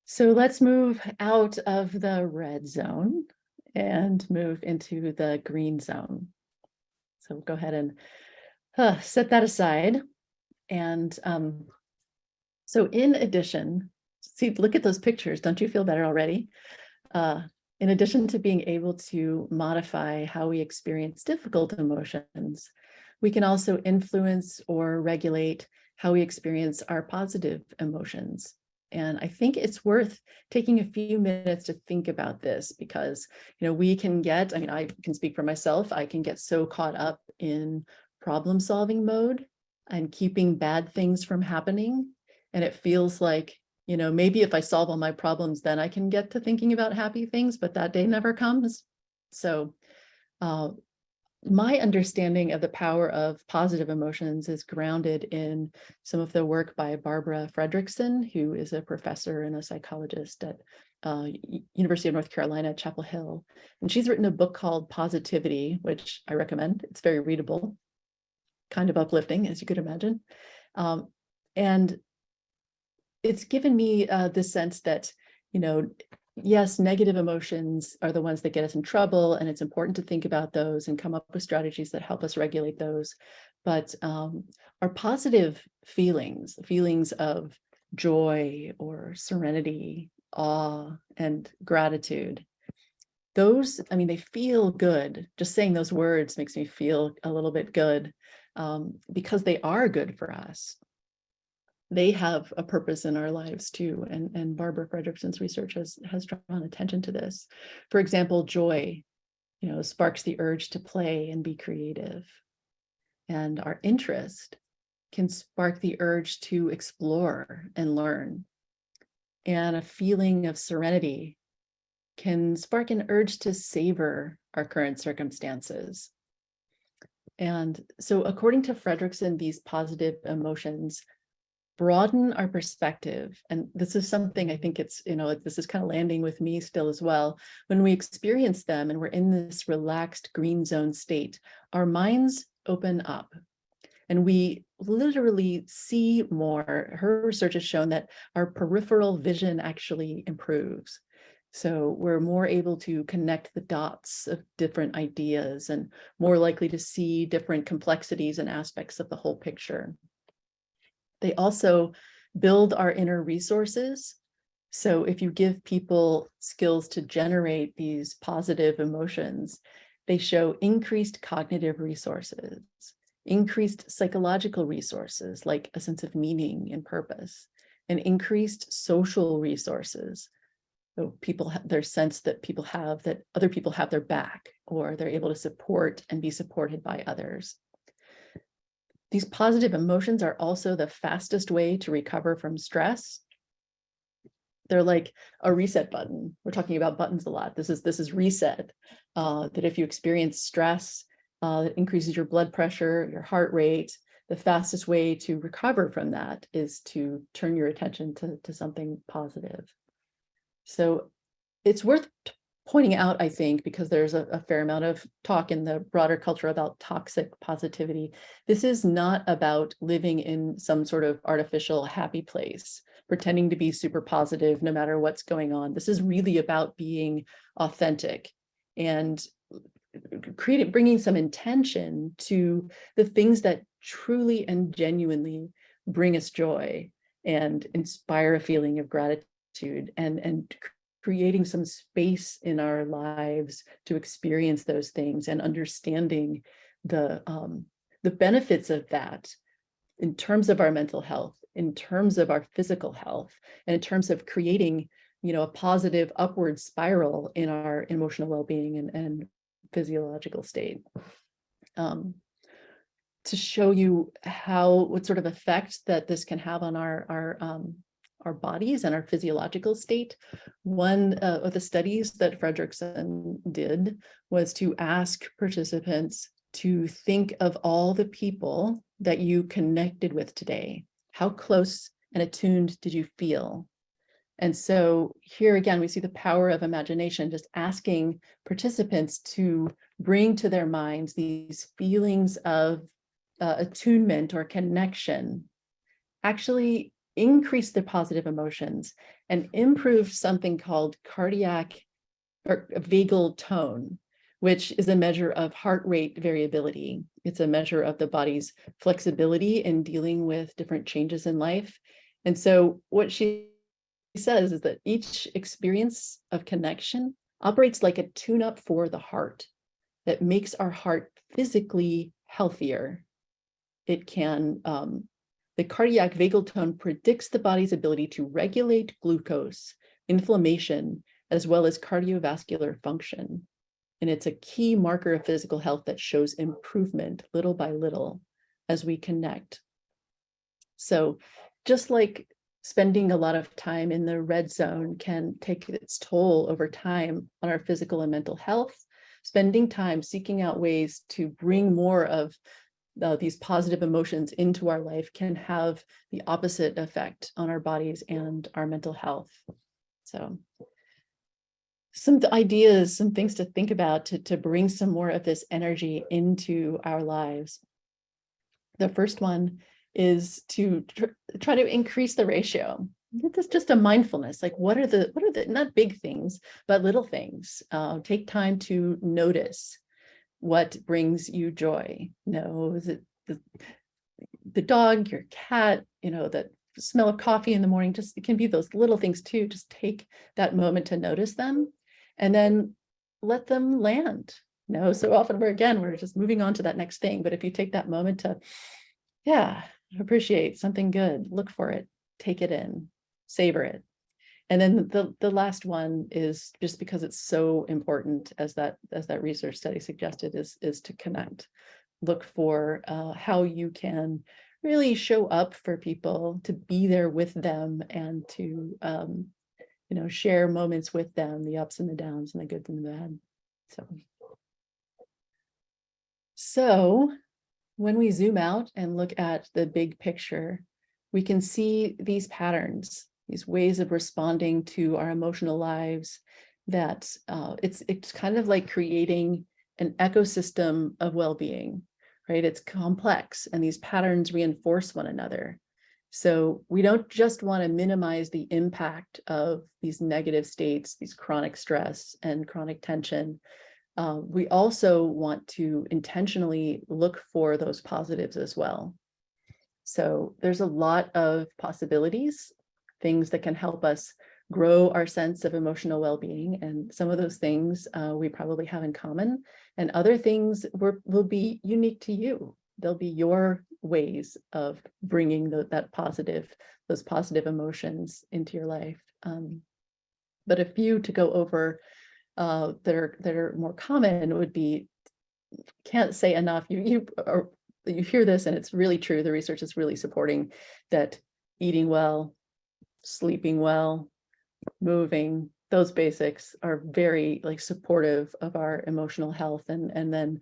So let's move out of the red zone and move into the green zone. So go ahead and set that aside. And so in addition, see, look at those pictures. Don't you feel better already? In addition to being able to modify how we experience difficult emotions, we can also influence or regulate how we experience our positive emotions. And I think it's worth taking a few minutes to think about this because, we can get, I can speak for myself, I can get so caught up in problem solving mode and keeping bad things from happening. And it feels like, maybe if I solve all my problems, then I can get to thinking about happy things, but that day never comes. So my understanding of the power of positive emotions is grounded in some of the work by Barbara Fredrickson, who is a professor and a psychologist at University of North Carolina, Chapel Hill. And she's written a book called Positivity, which I recommend. It's very readable, kind of uplifting, as you could imagine. And it's given me the sense that, yes, negative emotions are the ones that get us in trouble, and it's important to think about those and come up with strategies that help us regulate those. But our positive feelings of joy or serenity, awe, and gratitude, those, they feel good. Just saying those words makes me feel a little bit good because they are good for us. They have a purpose in our lives too. And Barbara Fredrickson's research has drawn attention to this. For example, joy, sparks the urge to play and be creative. And our interest can spark the urge to explore and learn. And a feeling of serenity can spark an urge to savor our current circumstances. And so according to Fredrickson, these positive emotions broaden our perspective. And this is something I think it's, this is kind of landing with me still as well. When we experience them and we're in this relaxed green zone state, our minds open up and we literally see more. Her research has shown that our peripheral vision actually improves. So we're more able to connect the dots of different ideas and more likely to see different complexities and aspects of the whole picture. They also build our inner resources. So if you give people skills to generate these positive emotions, they show increased cognitive resources, increased psychological resources like a sense of meaning and purpose, and increased social resources. So people have their sense that people have that other people have their back, or they're able to support and be supported by others. These positive emotions are also the fastest way to recover from stress. They're like a reset button. We're talking about buttons a lot. This is reset, that if you experience stress, it increases your blood pressure, your heart rate. The fastest way to recover from that is to turn your attention to something positive. So it's worth pointing out, I think, because there's a fair amount of talk in the broader culture about toxic positivity. This is not about living in some sort of artificial happy place, pretending to be super positive no matter what's going on. This is really about being authentic and bringing some intention to the things that truly and genuinely bring us joy and inspire a feeling of gratitude, and creating some space in our lives to experience those things and understanding the benefits of that in terms of our mental health, in terms of our physical health, and in terms of creating, a positive upward spiral in our emotional well-being and physiological state. To show you what sort of effect that this can have on our bodies and our physiological state. One of the studies that Fredrickson did was to ask participants to think of all the people that you connected with today. How close and attuned did you feel? And so here again, we see the power of imagination, just asking participants to bring to their minds these feelings of attunement or connection, actually increase their positive emotions and improve something called cardiac or vagal tone, which is a measure of heart rate variability. It's a measure of the body's flexibility in dealing with different changes in life. And so what she says is that each experience of connection operates like a tune-up for the heart that makes our heart physically healthier. It can the cardiac vagal tone predicts the body's ability to regulate glucose, inflammation, as well as cardiovascular function. And it's a key marker of physical health that shows improvement little by little as we connect. So just like spending a lot of time in the red zone can take its toll over time on our physical and mental health, spending time seeking out ways to bring more of these positive emotions into our life can have the opposite effect on our bodies and our mental health. So some ideas, some things to think about to bring some more of this energy into our lives. The first one is to try to increase the ratio. It's just a mindfulness, like what are the not big things, but little things. Take time to notice what brings you joy. Is it the dog, your cat, that smell of coffee in the morning? Just, it can be those little things too. Just take that moment to notice them and then let them land. So often we're just moving on to that next thing. But if you take that moment to, appreciate something good, look for it, take it in, savor it. And then the last one is, just because it's so important, as that research study suggested, is to connect. Look for how you can really show up for people, to be there with them, and to share moments with them, the ups and the downs and the good and the bad. So when we zoom out and look at the big picture, we can see these patterns, these ways of responding to our emotional lives, that it's kind of like creating an ecosystem of well-being, right? It's complex, and these patterns reinforce one another. So we don't just want to minimize the impact of these negative states, these chronic stress and chronic tension. We also want to intentionally look for those positives as well. So there's a lot of possibilities, things that can help us grow our sense of emotional well-being. And some of those things we probably have in common, and other things will be unique to you. They'll be your ways of bringing those positive emotions into your life. But a few to go over that are more common would be, can't say enough. You hear this, and it's really true. The research is really supporting that eating well, sleeping well, moving, those basics are very supportive of our emotional health, and then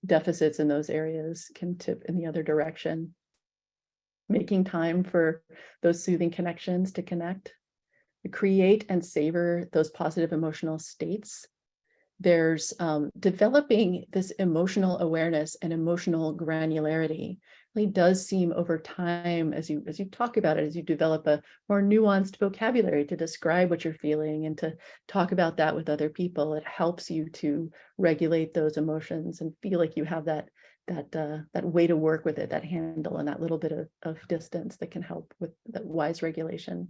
deficits in those areas can tip in the other direction. Making time for those soothing connections to connect, create and savor those positive emotional states. There's developing this emotional awareness and emotional granularity. Really does seem over time, as you talk about it, as you develop a more nuanced vocabulary to describe what you're feeling and to talk about that with other people, it helps you to regulate those emotions and feel like you have that way to work with it, that handle, and that little bit of distance that can help with that wise regulation.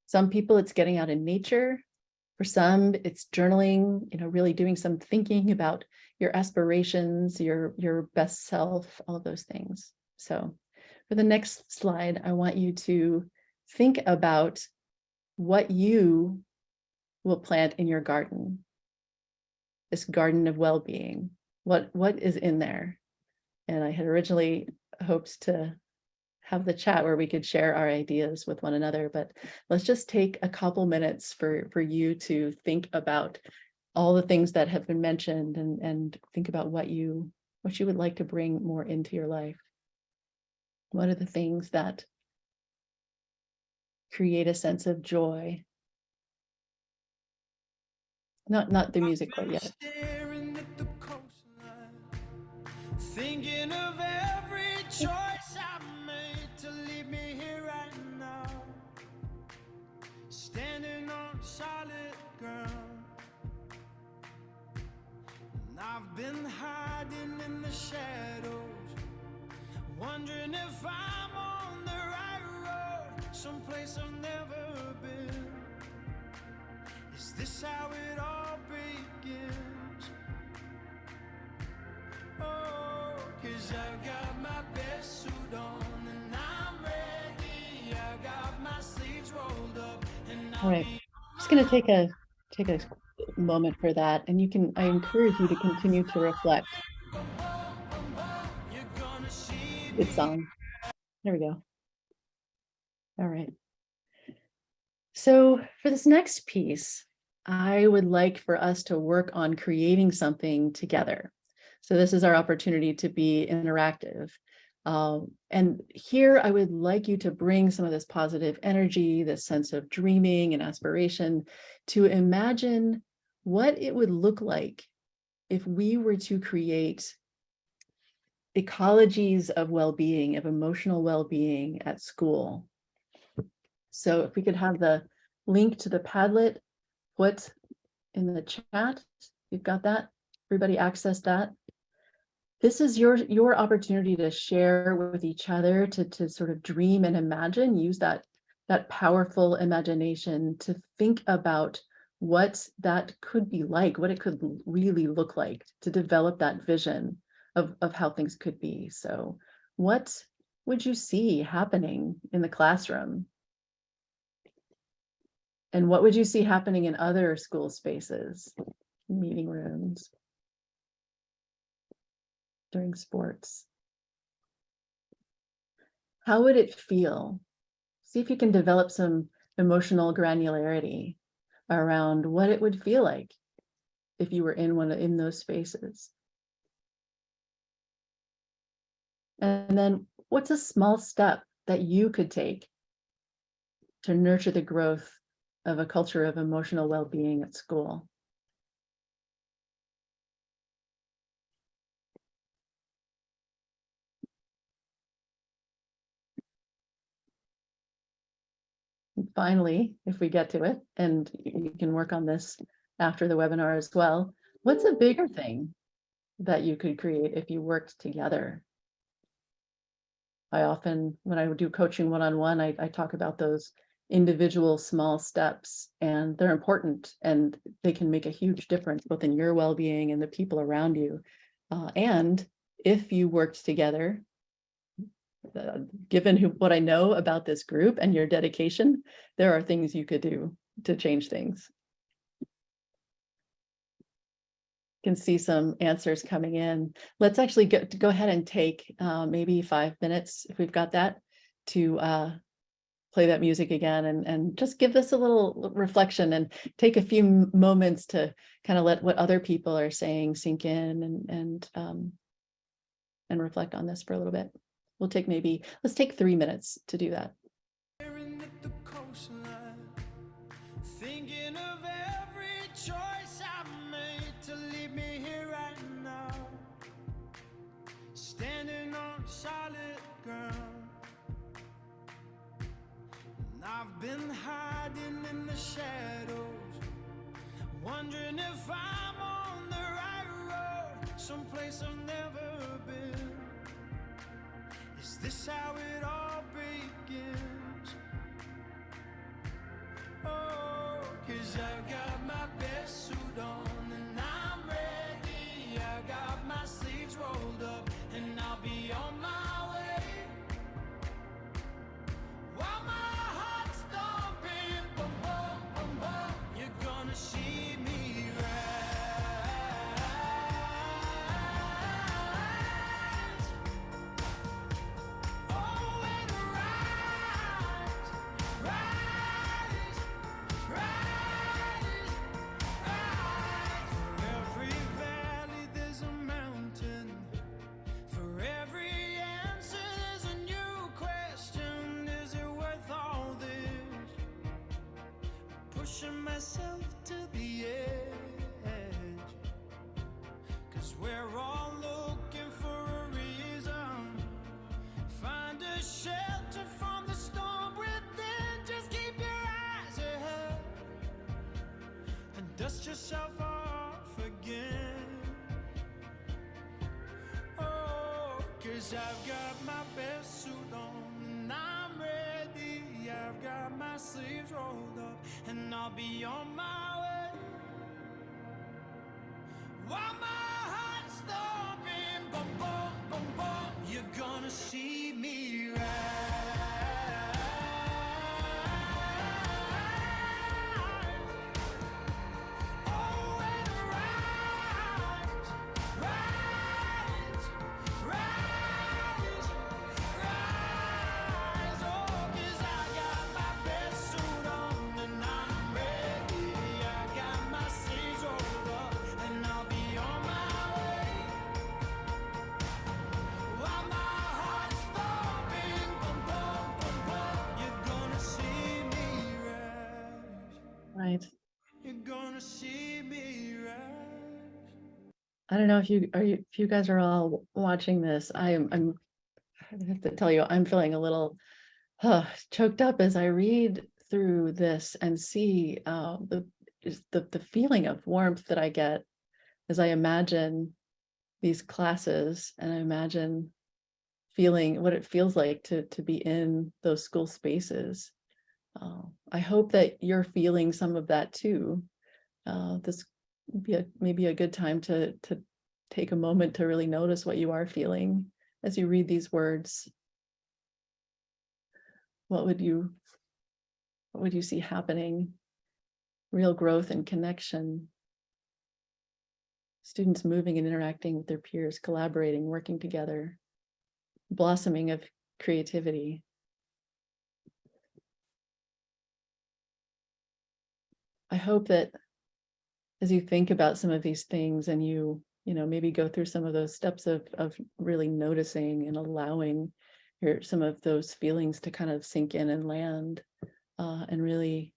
Some people, it's getting out in nature. For some, it's journaling, really doing some thinking about your aspirations, your best self, all of those things. So for the next slide, I want you to think about what you will plant in your garden, this garden of well-being. What is in there? And I had originally hoped to have the chat where we could share our ideas with one another, but let's just take a couple minutes for you to think about all the things that have been mentioned, and think about what you would like to bring more into your life. What are the things that create a sense of joy? Not the music quite yet. Thinking of every choice I've made to leave me here right now, standing on solid ground. And I've been hiding in the shadows, wondering if I'm on the right road, someplace I've never been. Is this how it all begins? Oh, 'cause I've got my best suit on and I'm ready. I got my sleeves rolled up and All right, just going to take a moment for that, and I encourage you to continue to reflect. Good song. There we go. All right. So for this next piece, I would like for us to work on creating something together. So this is our opportunity to be interactive. And here I would like you to bring some of this positive energy, this sense of dreaming and aspiration, to imagine what it would look like if we were to create ecologies of well-being, of emotional well-being at school. So if we could have the link to the Padlet put in the chat, you've got that, everybody access that. This is your opportunity to share with each other, to sort of dream and imagine, use that powerful imagination to think about what that could be like, what it could really look like, to develop that vision of how things could be. So what would you see happening in the classroom? And what would you see happening in other school spaces, meeting rooms, during sports? How would it feel? See if you can develop some emotional granularity around what it would feel like if you were in those spaces. And then what's a small step that you could take to nurture the growth of a culture of emotional well-being at school? And finally, if we get to it, and you can work on this after the webinar as well, what's a bigger thing that you could create if you worked together? I often, when I do coaching one-on-one, I talk about those individual small steps, and they're important, and they can make a huge difference both in your well-being and the people around you. And if you worked together, given what I know about this group and your dedication, there are things you could do to change things. Can see some answers coming in. Let's actually go ahead and take maybe 5 minutes, if we've got that, to play that music again and just give us a little reflection and take a few moments to kind of let what other people are saying sink in and reflect on this for a little bit. We'll take let's take 3 minutes to do that. Staring at the coastline, thinking of every choice I made to leave me here right now, standing on solid ground. And I've been hiding in the shadows, wondering if I'm on the right road, someplace I've never been. Is this how it all begins? Oh, 'cause I've got my best suit on and I'm ready. I got my sleeves rolled up and I'll be on my way. While my heart's thumping, boom, boom, boom, boom, you're gonna see me rise. Oh, and rise, rise, rise, rise. For every valley there's a mountain. For every answer there's a new question. Is it worth all this? Pushing myself to the edge. 'Cause we're all looking for a reason. Find a shelter from the storm within. Just keep your eyes ahead and dust yourself off again. Oh, 'cause I've got my best suit on and I'm ready. I've got my sleeves rolled up and I'll be on my way. While my heart's thumping, boom, boom, boom, boom, you're gonna see me rise. Oh, and rise, rise, rise, rise. Oh, 'cause I got my best suit on and I'm ready. I got my sleeves rolled up and I'll be on my way. While my heart's thumping, boom, boom, boom, boom, you're gonna see me rise. Right. You're gonna see me rise. I don't know if you guys are all watching this. I have to tell you, I'm feeling a little choked up as I read through this and see the feeling of warmth that I get as I imagine these classes, and I imagine feeling what it feels like to be in those school spaces. I hope that you're feeling some of that too. This would be maybe a good time to take a moment to really notice what you are feeling as you read these words. What would you see happening? Real growth and connection. Students moving and interacting with their peers, collaborating, working together, blossoming of creativity. I hope that as you think about some of these things and you know, maybe go through some of those steps of really noticing and allowing some of those feelings to kind of sink in and land, and really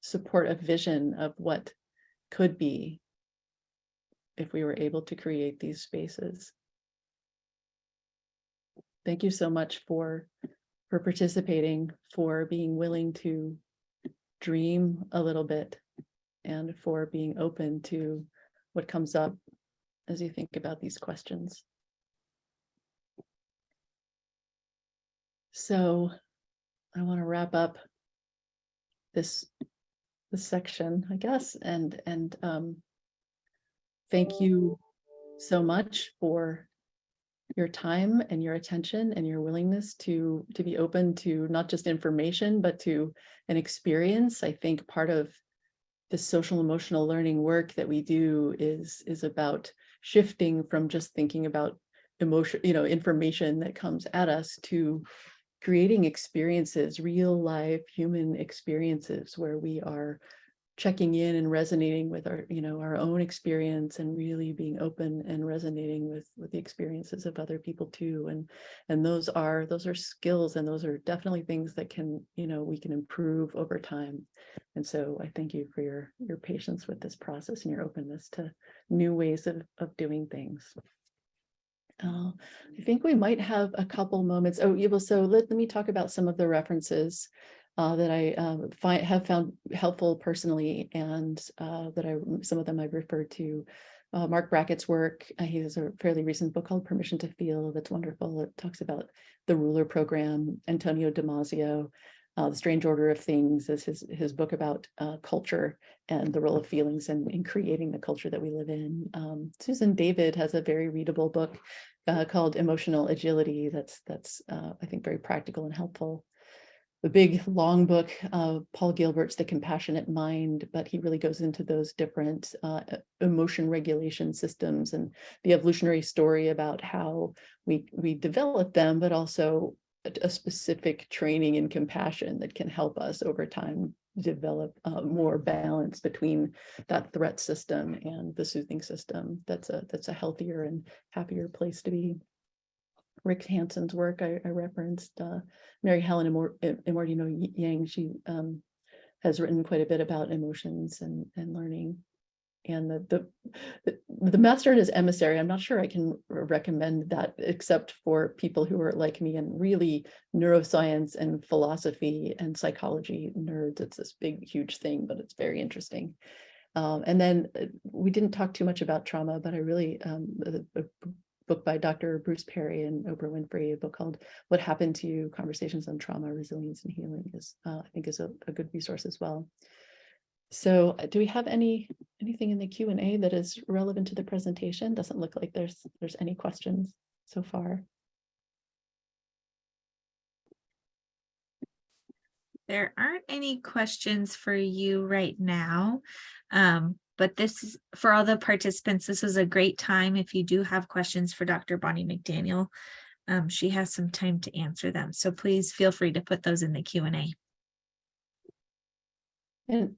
support a vision of what could be if we were able to create these spaces. Thank you so much for participating, for being willing to dream a little bit, and for being open to what comes up as you think about these questions. So I want to wrap up this section, I guess, and thank you so much for your time and your attention and your willingness to be open to not just information, but to an experience. I think part of the social emotional learning work that we do is about shifting from just thinking about emotion, information that comes at us, to creating experiences, real life human experiences, where we are checking in and resonating with our own experience, and really being open and resonating with the experiences of other people too. And those are skills, and those are definitely things that can, we can improve over time. And so I thank you for your patience with this process and your openness to new ways of doing things. I think we might have a couple moments. Oh, yeah, well, so let me talk about some of the references that I have found helpful personally, and that some of them I've referred to. Mark Brackett's work. He has a fairly recent book called Permission to Feel that's wonderful. It talks about the Ruler Program. Antonio Damasio, The Strange Order of Things, is his book about culture and the role of feelings in creating the culture that we live in. Susan David has a very readable book called Emotional Agility that's I think very practical and helpful. The big long book, Paul Gilbert's The Compassionate Mind, but he really goes into those different emotion regulation systems and the evolutionary story about how we develop them, but also a specific training in compassion that can help us over time develop more balance between that threat system and the soothing system. That's a healthier and happier place to be. Rick Hanson's work I referenced, Mary Helen Immordino Yang, she has written quite a bit about emotions and learning. And the Master and His Emissary, I'm not sure I can recommend that except for people who are like me and really neuroscience and philosophy and psychology nerds. It's this big, huge thing, but it's very interesting. And then we didn't talk too much about trauma, but I really, a book by Dr. Bruce Perry and Oprah Winfrey, a book called What Happened to You? Conversations on Trauma, Resilience, and Healing is, I think, is a good resource as well. So do we have anything in the Q&A that is relevant to the presentation? Doesn't look like there's any questions so far. There aren't any questions for you right now, but this is for all the participants. This is a great time if you do have questions for Dr. Bonnie McDaniel. She has some time to answer them, so please feel free to put those in the Q&A. And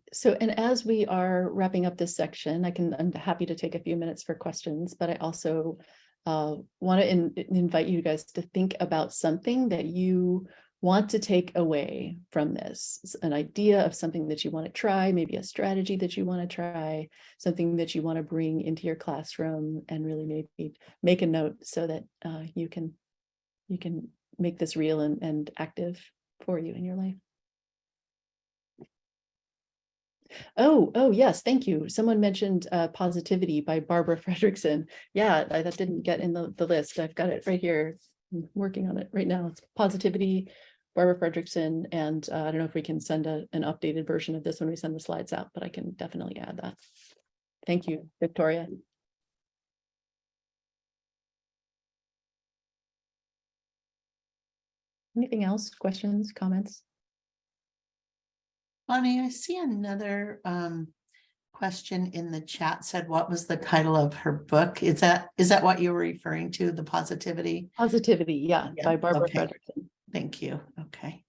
as we are wrapping up this section, I'm happy to take a few minutes for questions, but I also want to invite you guys to think about something that you want to take away from this, an idea of something that you want to try, maybe a strategy that you want to try, something that you want to bring into your classroom, and really maybe make a note so that you can make this real and active for you in your life. Oh, yes, thank you. Someone mentioned Positivity by Barbara Fredrickson. Yeah, that didn't get in the list. I've got it right here. I'm working on it right now. It's Positivity, Barbara Fredrickson, and I don't know if we can send an updated version of this when we send the slides out, but I can definitely add that. Thank you, Victoria. Anything else? Questions, comments? Bonnie, I see another question in the chat said, what was the title of her book? Is that what you were referring to, the Positivity? Positivity, yeah, by Barbara okay. Fredrickson. Thank you. Okay.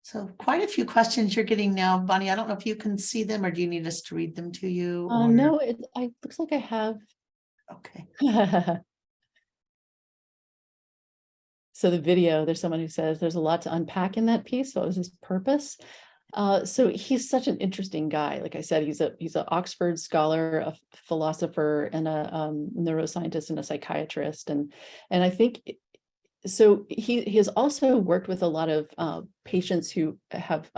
So quite a few questions you're getting now, Bonnie. I don't know if you can see them or do you need us to read them to you? or- No, I looks like I have. Okay. So the video, there's someone who says there's a lot to unpack in that piece. So what was his purpose? So he's such an interesting guy. Like I said, he's an Oxford scholar, a philosopher, and a neuroscientist and a psychiatrist. And I think so he has also worked with a lot of patients who have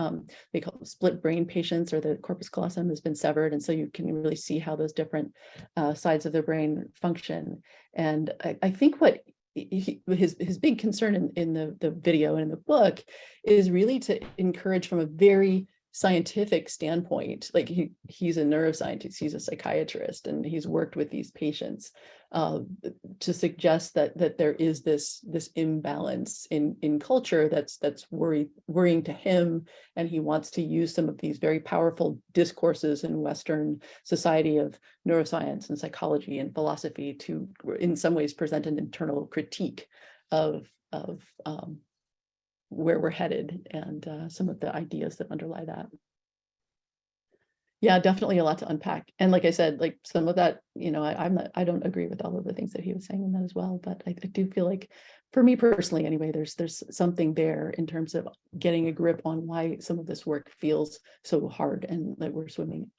they call them split brain patients, or the corpus callosum has been severed, and so you can really see how those different sides of the brain function. And I think what his big concern in the video and in the book is really to encourage from a very scientific standpoint. Like he's a neuroscientist, he's a psychiatrist, and he's worked with these patients to suggest that there is this imbalance in culture that's worrying to him, and he wants to use some of these very powerful discourses in Western society of neuroscience and psychology and philosophy to, in some ways, present an internal critique of where we're headed and some of the ideas that underlie that. Yeah, definitely a lot to unpack. And like I said, like some of that, I don't agree with all of the things that he was saying in that as well. But I do feel like, for me personally anyway, there's something there in terms of getting a grip on why some of this work feels so hard and that we're swimming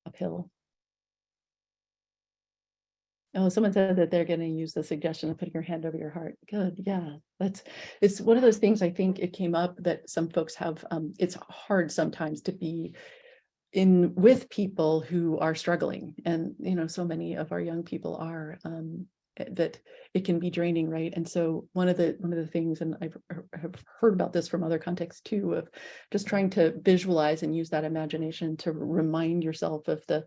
uphill. Oh, someone said that they're going to use the suggestion of putting your hand over your heart. Good. Yeah, it's one of those things. I think it came up that some folks have, it's hard sometimes to be with people who are struggling. And, so many of our young people are, that it can be draining, right? And so one of the things, and have heard about this from other contexts too, of just trying to visualize and use that imagination to remind yourself of the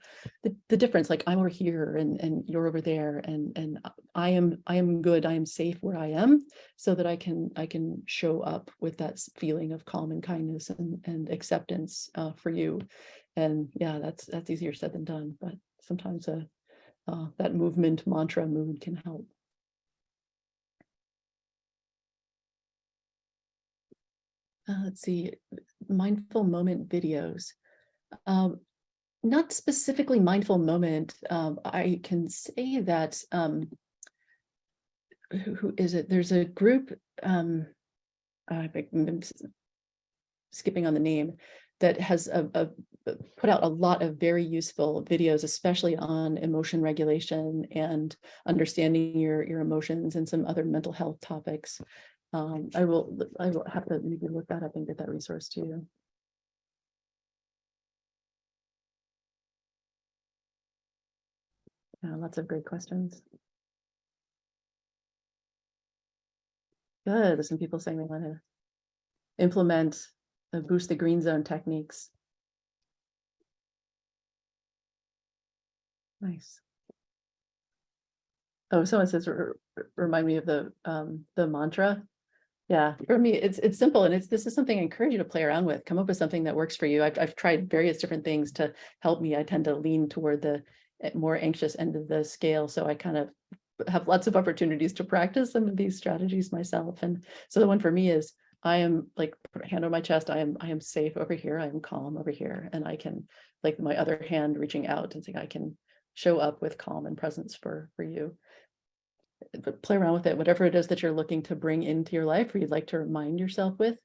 difference. Like, I'm over here and you're over there, and I am good, I am safe where I am, so that I can show up with that feeling of calm and kindness and acceptance for you. And yeah, that's easier said than done, but sometimes that movement mantra mood can help. Let's see, mindful moment videos. Not specifically mindful moment. I can say that, who is it? There's a group, I'm skipping on the name, that has put out a lot of very useful videos, especially on emotion regulation and understanding your emotions and some other mental health topics. I will have to maybe look that up and get that resource to you. Lots of great questions. Good. There's some people saying they want to implement boost the green zone techniques. Nice. Oh, someone says remind me of the mantra. Yeah, for me it's simple, and this is something I encourage you to play around with. Come up with something that works for you. I've tried various different things to help me. I tend to lean toward the more anxious end of the scale, so I kind of have lots of opportunities to practice some of these strategies myself. And so the one for me is, I am, like, put a hand on my chest. I am safe over here. I am calm over here, and I can, like, my other hand reaching out and saying, I can show up with calm and presence for you. But play around with it, whatever it is that you're looking to bring into your life, or you'd like to remind yourself with.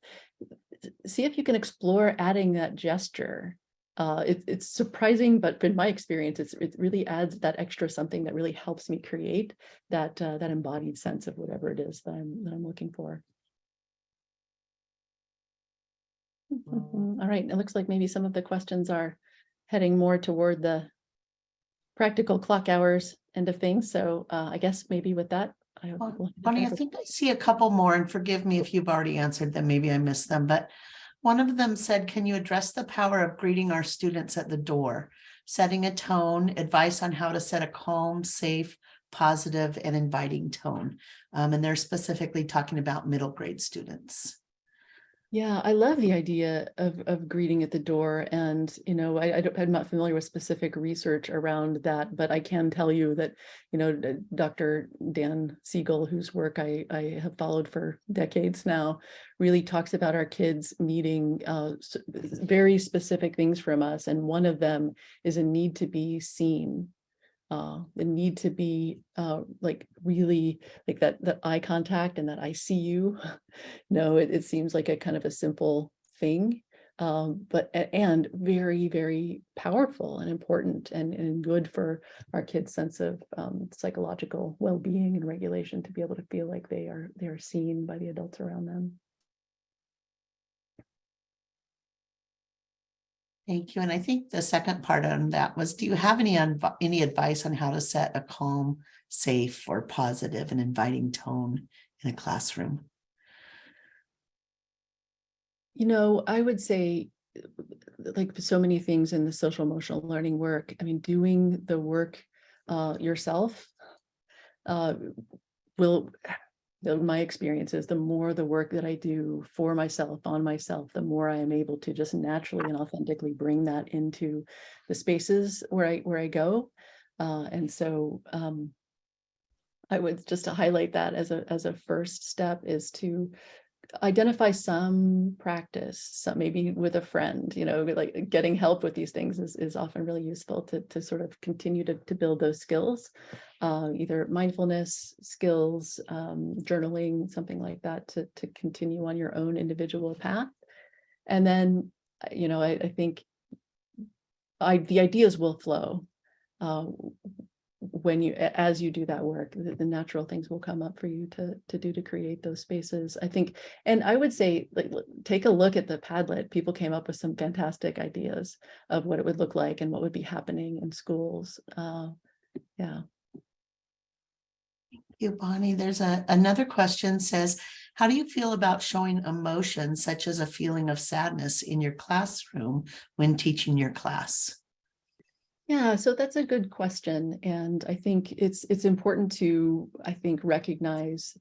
See if you can explore adding that gesture. It's surprising, but in my experience, it really adds that extra something that really helps me create that embodied sense of whatever it is that I'm looking for. All right, it looks like maybe some of the questions are heading more toward the practical clock hours end of things. So I guess maybe with that, Bonnie, I think I see a couple more, and forgive me if you've already answered them. Maybe I missed them, but one of them said, can you address the power of greeting our students at the door, setting a tone, advice on how to set a calm, safe, positive, and inviting tone? And they're specifically talking about middle grade students. Yeah, I love the idea of greeting at the door. And, I'm not familiar with specific research around that, but I can tell you that, Dr. Dan Siegel, whose work I have followed for decades now, really talks about our kids needing very specific things from us. And one of them is a need to be seen. The need to be like really like that eye contact and that I see you. No, it seems like a kind of a simple thing, but and very, very powerful and important and good for our kids' sense of psychological well-being and regulation, to be able to feel like they are seen by the adults around them. Thank you. And I think the second part on that was, do you have any advice on how to set a calm, safe, or positive and inviting tone in a classroom? I would say, like so many things in the social emotional learning work, I mean, doing the work yourself will, my experience is the more the work that I do for myself, on myself, the more I am able to just naturally and authentically bring that into the spaces where I go. And so I would just to highlight that as a first step is to identify some practice, some maybe with a friend, like getting help with these things is often really useful to sort of continue to build those skills, either mindfulness skills, journaling, something like that, to continue on your own individual path. And then, I think the ideas will flow. As you do that work, the natural things will come up for you to do to create those spaces, I think. And I would say, like, take a look at the Padlet. People came up with some fantastic ideas of what it would look like and what would be happening in schools. Yeah. Thank you, Bonnie. There's another question says, how do you feel about showing emotions such as a feeling of sadness in your classroom when teaching your class? Yeah, so that's a good question. And I think it's important to, recognize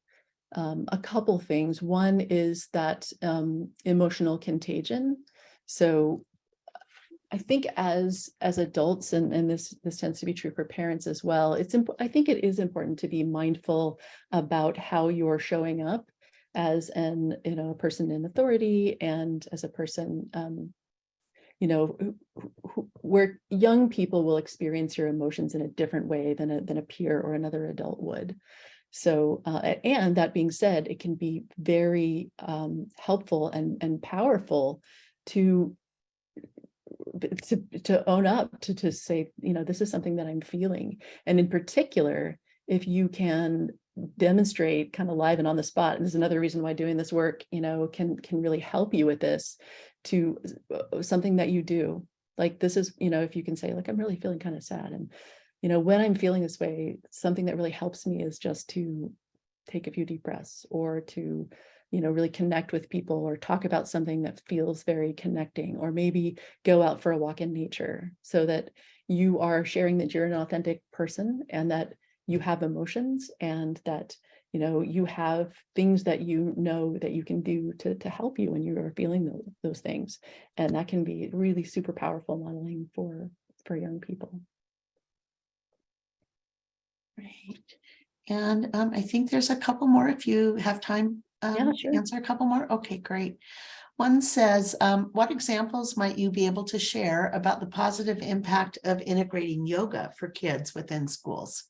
a couple things. One is that emotional contagion. So I think as adults, and this tends to be true for parents as well, I think it is important to be mindful about how you're showing up as a person in authority, and as a person where young people will experience your emotions in a different way than a peer or another adult would. So, and that being said, it can be very helpful and powerful to own up, to say, this is something that I'm feeling. And in particular, if you can demonstrate kind of live and on the spot, and this is another reason why doing this work, can really help you with this, to something that you do. Like, this is, if you can say, like, I'm really feeling kind of sad, and when I'm feeling this way, something that really helps me is just to take a few deep breaths, or to really connect with people, or talk about something that feels very connecting, or maybe go out for a walk in nature, so that you are sharing that you're an authentic person, and that you have emotions, and that you have things that that you can do to help you when you are feeling those things. And that can be really super powerful modeling for young people. Great. And I think there's a couple more if you have time Yeah, sure. to answer a couple more. Okay, great. One says, what examples might you be able to share about the positive impact of integrating yoga for kids within schools?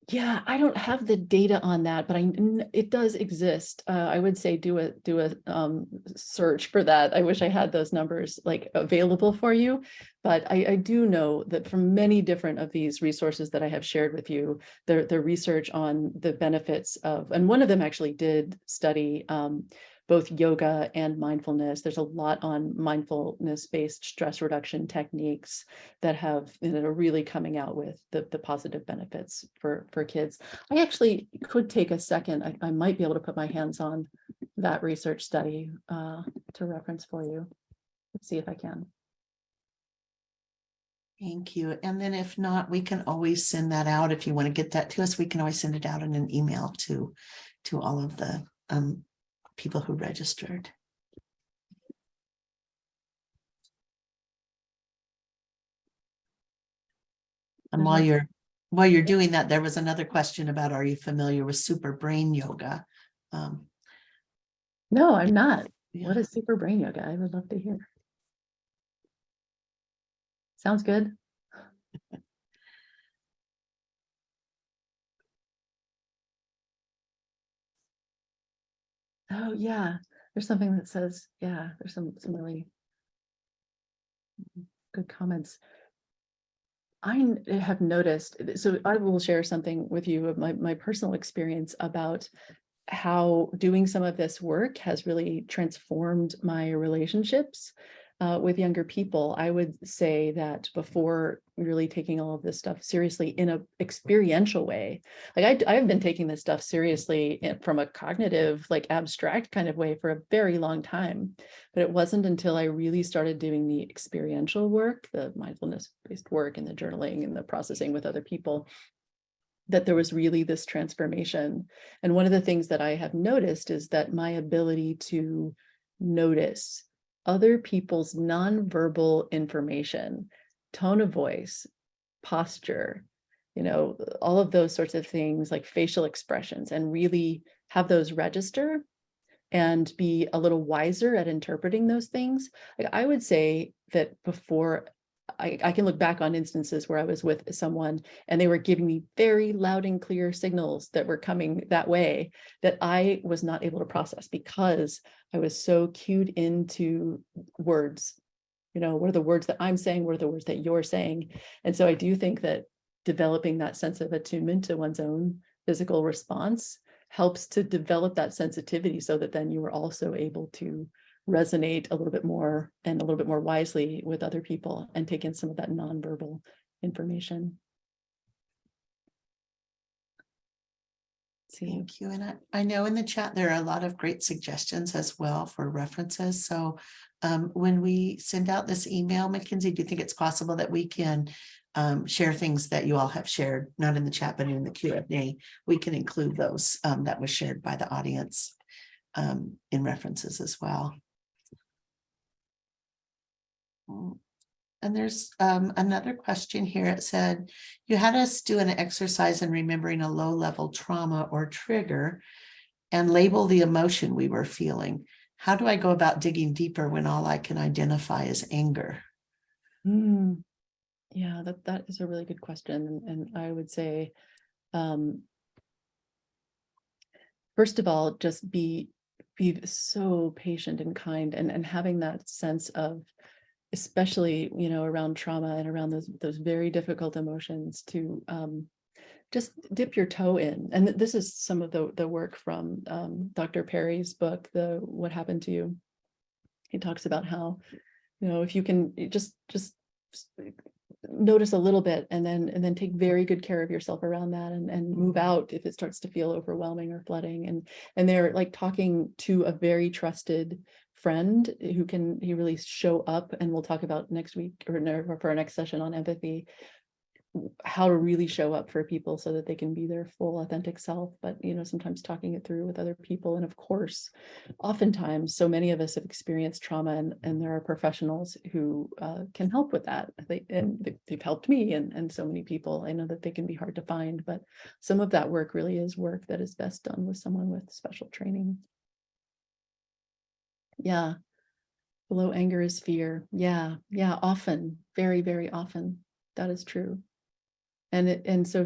Yeah, I don't have the data on that, but it does exist. I would say do a search for that. I wish I had those numbers like available for you, but I do know that from many different of these resources that I have shared with you, the research on the benefits of, and one of them actually did study both yoga and mindfulness. There's a lot on mindfulness-based stress reduction techniques that are really coming out with the positive benefits for kids. I actually could take a second. I might be able to put my hands on that research study to reference for you. Let's see if I can. Thank you. And then if not, we can always send that out. If you want to get that to us, we can always send it out in an email to all of the people who registered. And while you're doing that, there was another question about, are you familiar with super brain yoga? No, I'm not. Yeah. What is super brain yoga? I would love to hear. Sounds good. Oh, yeah. There's something that says, yeah, there's some really good comments. Have noticed, so I will share something with you of my personal experience about how doing some of this work has really transformed my relationships with younger people. I would say that before really taking all of this stuff seriously in a experiential way, like I've been taking this stuff seriously from a cognitive, like abstract kind of way for a very long time. But it wasn't until I really started doing the experiential work, the mindfulness-based work and the journaling and the processing with other people, that there was really this transformation. And one of the things that I have noticed is that my ability to notice other people's nonverbal information, tone of voice, posture, all of those sorts of things like facial expressions, and really have those register and be a little wiser at interpreting those things. Like I would say that before, I can look back on instances where I was with someone and they were giving me very loud and clear signals that were coming that way that I was not able to process because I was so cued into words. What are the words that I'm saying? What are the words that you're saying? And so I do think that developing that sense of attunement to one's own physical response helps to develop that sensitivity so that then you are also able to resonate a little bit more and a little bit more wisely with other people and take in some of that nonverbal information. See. Thank you. And I know in the chat, there are a lot of great suggestions as well for references. So when we send out this email, Mackenzie, do you think it's possible that we can share things that you all have shared, not in the chat, but in the Q&A? We can include those that was shared by the audience in references as well. And there's another question here. It said, you had us do an exercise in remembering a low-level trauma or trigger and label the emotion we were feeling. How do I go about digging deeper when all I can identify is anger? Yeah, that is a really good question. And I would say, first of all, just be so patient and kind, and having that sense of, especially around trauma and around those very difficult emotions, to just dip your toe in. And this is some of the work from Dr. Perry's book, the What Happened to You. He talks about how if you can just notice a little bit and then take very good care of yourself around that, and move out if it starts to feel overwhelming or flooding. And they're like talking to a very trusted friend who can really show up, and we'll talk about next week or for our next session on empathy, how to really show up for people so that they can be their full authentic self. But sometimes talking it through with other people. And of course, oftentimes, so many of us have experienced trauma, and there are professionals who can help with that. They've helped me and so many people. I know that they can be hard to find, but some of that work really is work that is best done with someone with special training. Yeah. Below anger is fear. Yeah. Often, very, very often. That is true. And so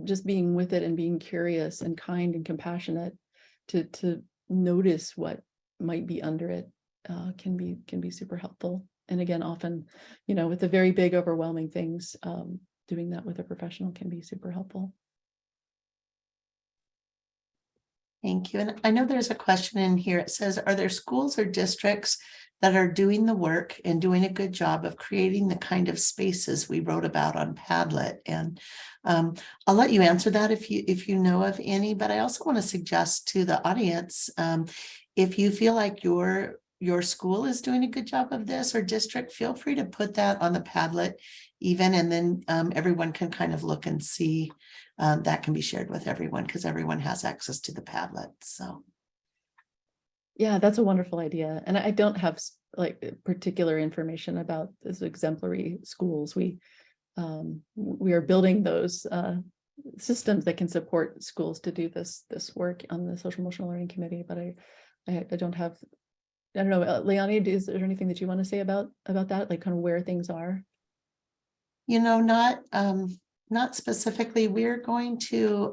just being with it and being curious and kind and compassionate to notice what might be under it can be super helpful. And again, often, with the very big, overwhelming things, doing that with a professional can be super helpful. Thank you. And I know there's a question in here. It says, are there schools or districts that are doing the work and doing a good job of creating the kind of spaces we wrote about on Padlet? And I'll let you answer that if you know of any, but I also want to suggest to the audience, if you feel like your school is doing a good job of this, or district, feel free to put that on the Padlet even, and then everyone can kind of look and see. That can be shared with everyone because everyone has access to the Padlet. So Yeah, that's a wonderful idea. And I don't have like particular information about this exemplary schools. We are building those systems that can support schools to do this work on the social emotional learning committee, but I don't have, I don't know, Leonie, is there anything that you want to say about that, like kind of where things are? You know, not specifically. We're going to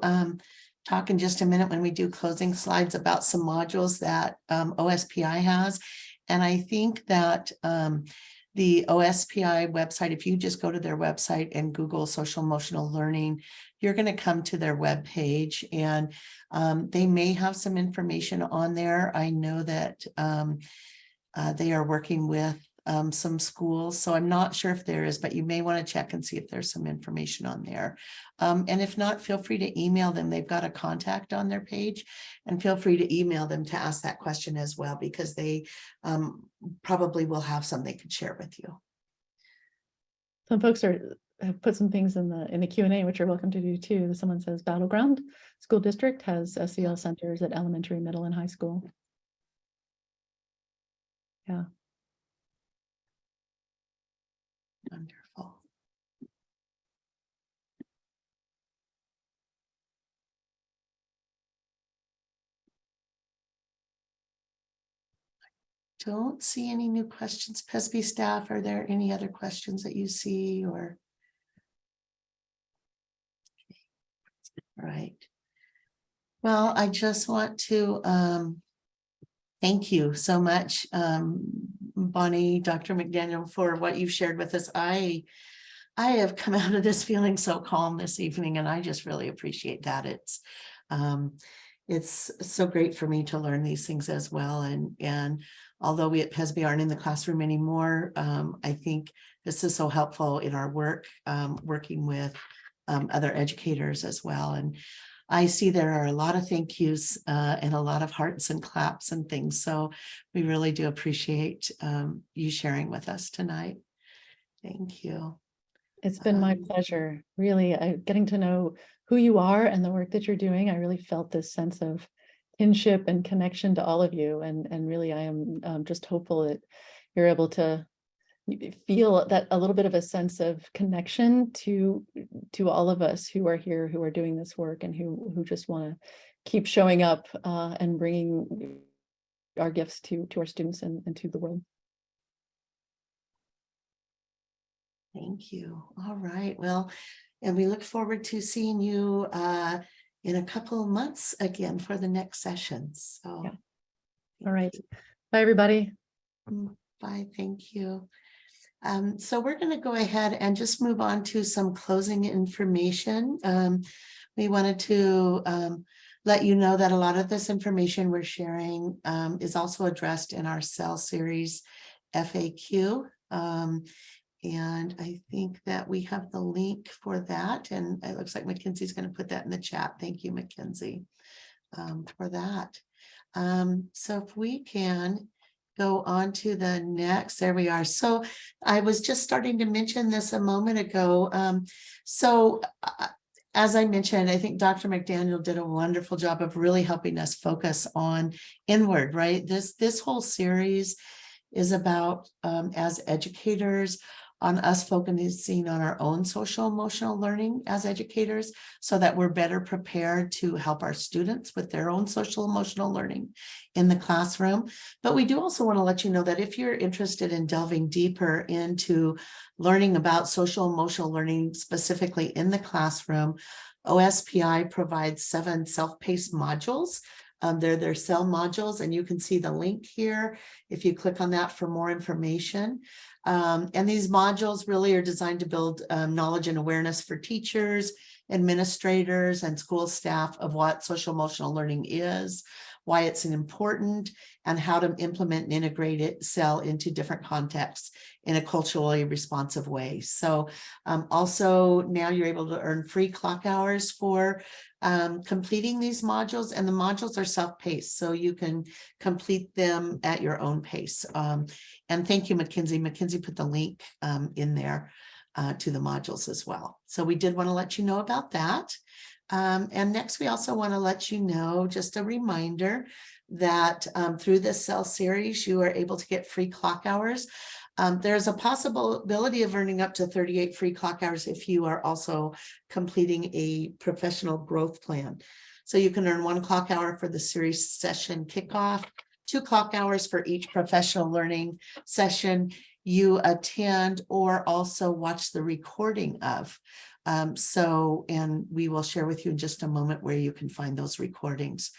talk in just a minute when we do closing slides about some modules that OSPI has. And I think that the OSPI website, if you just go to their website and Google social emotional learning, you're going to come to their webpage, and they may have some information on there. I know that they are working with some schools, so I'm not sure if there is, but you may want to check and see if there's some information on there. And if not, feel free to email them. They've got a contact on their page, and feel free to email them to ask that question as well, because they probably will have some they could share with you. Some folks have put some things in the Q&A, which you're welcome to do too. Someone says Battleground School District has SEL centers at elementary, middle, and high school. Yeah. Wonderful. Don't see any new questions. PESB staff, are there any other questions that you see, or? Right. Well, I just want to thank you so much, Bonnie, Dr. McDaniel, for what you've shared with us. I have come out of this feeling so calm this evening, and I just really appreciate that. It's so great for me to learn these things as well. And although we at PESB aren't in the classroom anymore, I think this is so helpful in our work, working with other educators as well. And I see there are a lot of thank yous and a lot of hearts and claps and things. So we really do appreciate you sharing with us tonight. Thank you. It's been my pleasure, really, getting to know who you are and the work that you're doing. I really felt this sense of kinship and connection to all of you. And really, I am just hopeful that you're able to feel that a little bit of a sense of connection to all of us who are here, who are doing this work, and who just want to keep showing up and bringing our gifts to our students and to the world. Thank you. All right. Well, and we look forward to seeing you in a couple of months again for the next session. So, yeah. All right. Bye, everybody. Bye. Thank you. So we're going to go ahead and just move on to some closing information. We wanted to let you know that a lot of this information we're sharing is also addressed in our SEL series FAQ. And I think that we have the link for that. And it looks like Mackenzie's going to put that in the chat. Thank you, Mackenzie, for that. So if we can go on to the next, there we are. So I was just starting to mention this a moment ago. As I mentioned, I think Dr. McDaniel did a wonderful job of really helping us focus on inward, right? This whole series is about, as educators, on us focusing on our own social emotional learning as educators, so that we're better prepared to help our students with their own social emotional learning in the classroom. But we do also want to let you know that if you're interested in delving deeper into learning about social emotional learning specifically in the classroom, OSPI provides 7 self-paced modules. They're their SEL modules, and you can see the link here if you click on that for more information. And these modules really are designed to build knowledge and awareness for teachers, administrators, and school staff of what social emotional learning is, why it's important, and how to implement and integrate it, SEL into different contexts in a culturally responsive way. So also now you're able to earn free clock hours for completing these modules, and the modules are self-paced, so you can complete them at your own pace. And thank you, Mackenzie. Mackenzie put the link in there to the modules as well. So we did want to let you know about that. And next, we also want to let you know, just a reminder, that through this cell series, you are able to get free clock hours. There's a possibility of earning up to 38 free clock hours if you are also completing a professional growth plan. So you can earn 1 clock hour for the series session kickoff, 2 clock hours for each professional learning session you attend or also watch the recording of. And we will share with you in just a moment where you can find those recordings.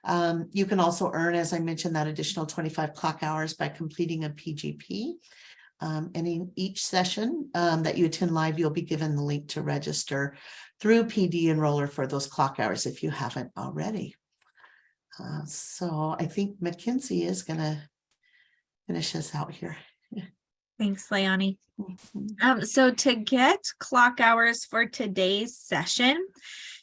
You can also earn, as I mentioned, that additional 25 clock hours by completing a PGP. And in each session that you attend live, you'll be given the link to register through PD Enroller for those clock hours if you haven't already. So I think Mackenzie is going to finish us out here. Thanks, Leonie. So to get clock hours for today's session,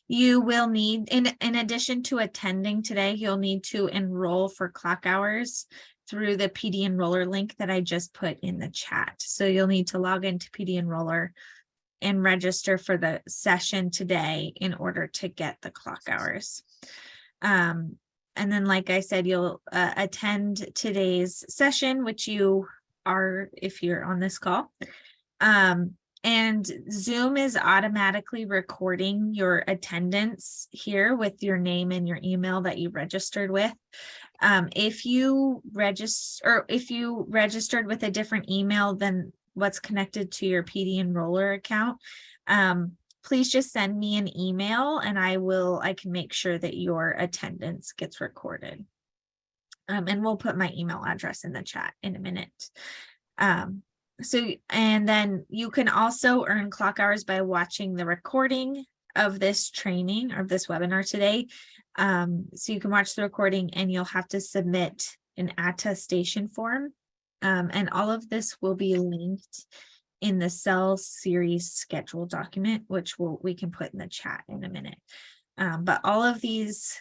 you will need, in addition to attending today, you'll need to enroll for clock hours through the PD Enroller link that I just put in the chat. So you'll need to log into PD Enroller and register for the session today in order to get the clock hours. And then, like I said, you'll attend today's session, which you are if you're on this call. And Zoom is automatically recording your attendance here with your name and your email that you registered with. If you registered with a different email than what's connected to your PD Enroller account, please just send me an email and I can make sure that your attendance gets recorded. And we'll put my email address in the chat in a minute. And then you can also earn clock hours by watching the recording of this training or this webinar today. So you can watch the recording and you'll have to submit an attestation form. And all of this will be linked in the cell series schedule document, which we can put in the chat in a minute. But all of these,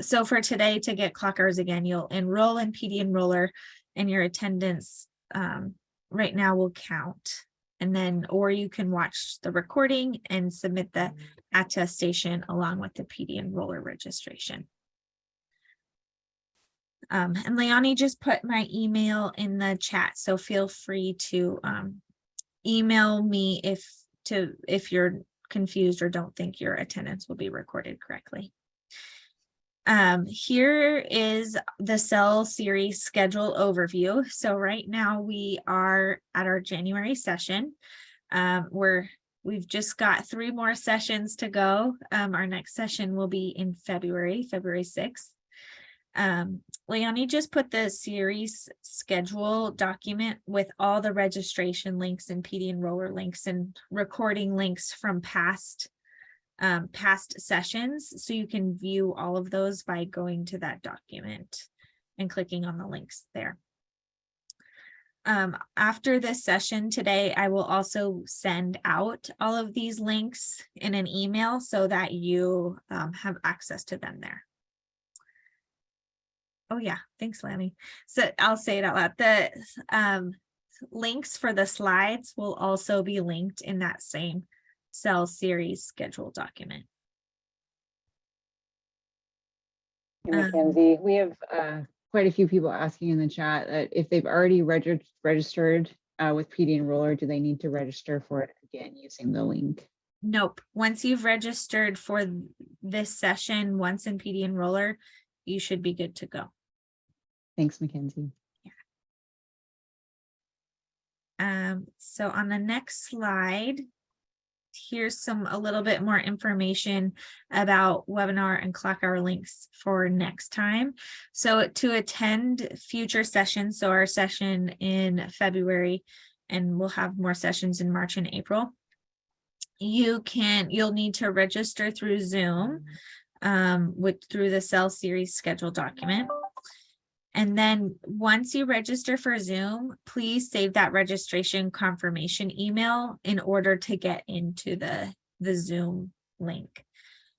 so for today, to get clock hours again, you'll enroll in PD Enroller and your attendance right now will count. And then, or you can watch the recording and submit the attestation along with the PD Enroller registration. And Leonie just put my email in the chat, so feel free to email me if you're confused or don't think your attendance will be recorded correctly. Here is the cell series schedule overview. So right now we are at our January session. We've just got 3 more sessions to go. Our next session will be in February 6th. Leonie just put the series schedule document with all the registration links and PD Enroller links and recording links from past sessions, so you can view all of those by going to that document and clicking on the links there. After this session today, I will also send out all of these links in an email so that you have access to them there. Oh yeah, thanks, Lanny. So I'll say it out loud. The links for the slides will also be linked in that same cell series schedule document. Mackenzie, we have quite a few people asking in the chat that if they've already registered with PD Enroller, do they need to register for it again using the link? Nope. Once you've registered for this session once in PD Enroller, you should be good to go. Thanks, Mackenzie. So on the next slide, here's a little bit more information about webinar and clock hour links for next time. So to attend future sessions, so our session in February, and we'll have more sessions in March and April, you'll need to register through Zoom, through the cell series schedule document. And then once you register for Zoom, please save that registration confirmation email in order to get into the Zoom link.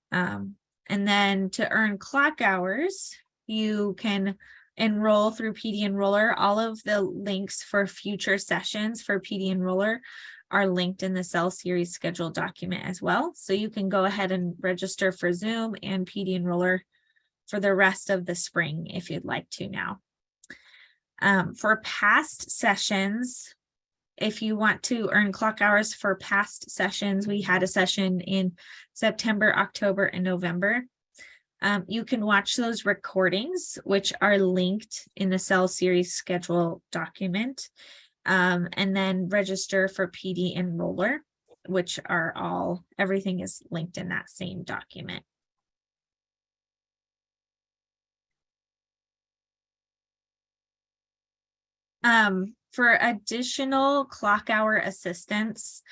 And then to earn clock hours, you can enroll through PD Enroller. All of the links for future sessions for PD Enroller are linked in the cell series schedule document as well. So you can go ahead and register for Zoom and PD Enroller for the rest of the spring if you'd like to now. For past sessions, if you want to earn clock hours for past sessions, we had a session in September, October, and November. You can watch those recordings, which are linked in the Cell Series schedule document, and then register for PD Enroller, which are everything is linked in that same document. For additional clock hour assistance,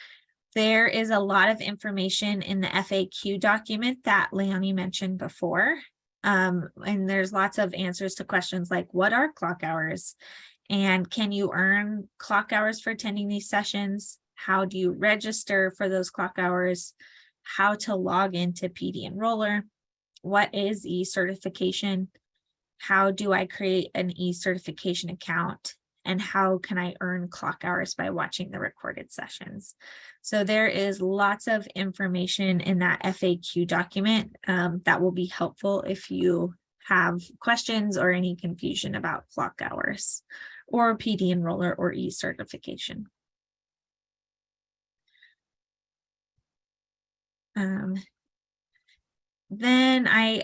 there is a lot of information in the FAQ document that Leonie mentioned before. And there's lots of answers to questions like, what are clock hours? And can you earn clock hours for attending these sessions? How do you register for those clock hours? How to log into PD Enroller? What is e-certification? How do I create an e-certification account? And how can I earn clock hours by watching the recorded sessions? So there is lots of information in that FAQ document that will be helpful if you have questions or any confusion about clock hours or PD Enroller or e-certification. Then I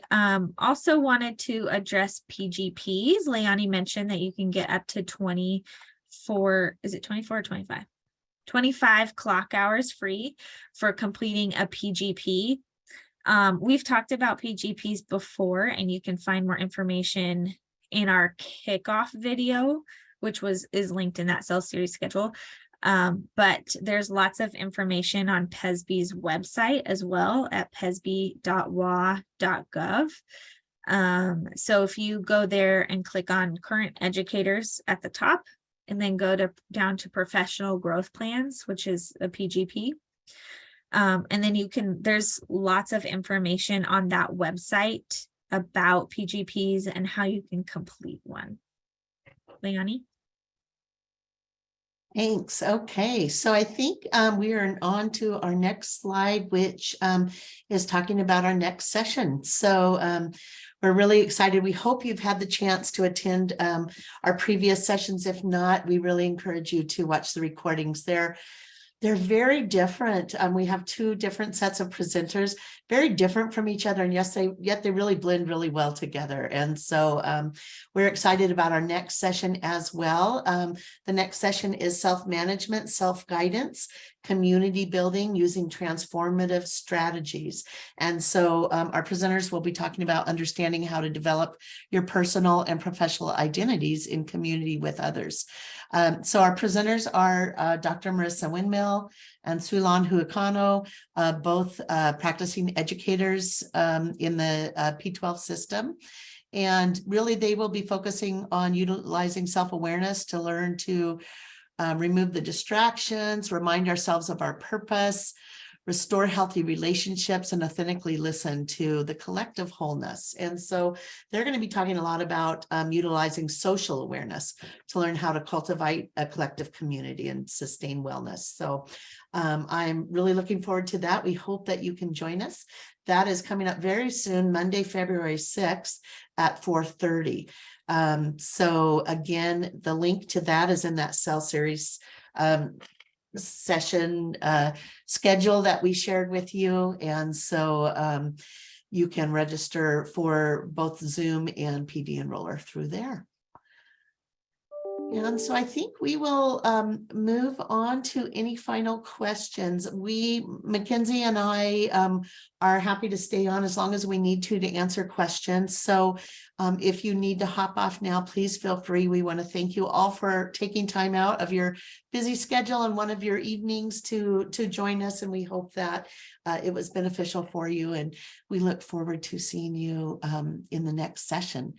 also wanted to address PGPs. Leonie mentioned that you can get up to 24, is it 24 or 25? 25 clock hours free for completing a PGP. We've talked about PGPs before, and you can find more information in our kickoff video, which is linked in that Cell Series schedule. But there's lots of information on PESB's website as well at pesb.wa.gov. So if you go there and click on current educators at the top, and then go down to professional growth plans, which is a PGP. And then there's lots of information on that website about PGPs and how you can complete one. Leonie? Thanks. Okay, so I think we are on to our next slide, which is talking about our next session. So we're really excited. We hope you've had the chance to attend our previous sessions. If not, we really encourage you to watch the recordings. They're very different. We have two different sets of presenters, very different from each other, and yet they really blend really well together. And so we're excited about our next session as well. The next session is self-management, self-guidance, community building using transformative strategies. And so our presenters will be talking about understanding how to develop your personal and professional identities in community with others. So our presenters are Dr. Marissa Windmill and Sulan Huakano, both practicing educators in the P12 system. And really, they will be focusing on utilizing self-awareness to learn to remove the distractions, remind ourselves of our purpose, restore healthy relationships, and authentically listen to the collective wholeness. And so they're going to be talking a lot about utilizing social awareness to learn how to cultivate a collective community and sustain wellness. So I'm really looking forward to that. We hope that you can join us. That is coming up very soon, Monday, February 6th at 4:30. So again, the link to that is in that Cell Series session schedule that we shared with you. And so you can register for both Zoom and PD Enroller through there. And so I think we will move on to any final questions. Mackenzie and I are happy to stay on as long as we need to answer questions. So if you need to hop off now, please feel free. We want to thank you all for taking time out of your busy schedule and one of your evenings to join us. And we hope that it was beneficial for you. And we look forward to seeing you in the next session.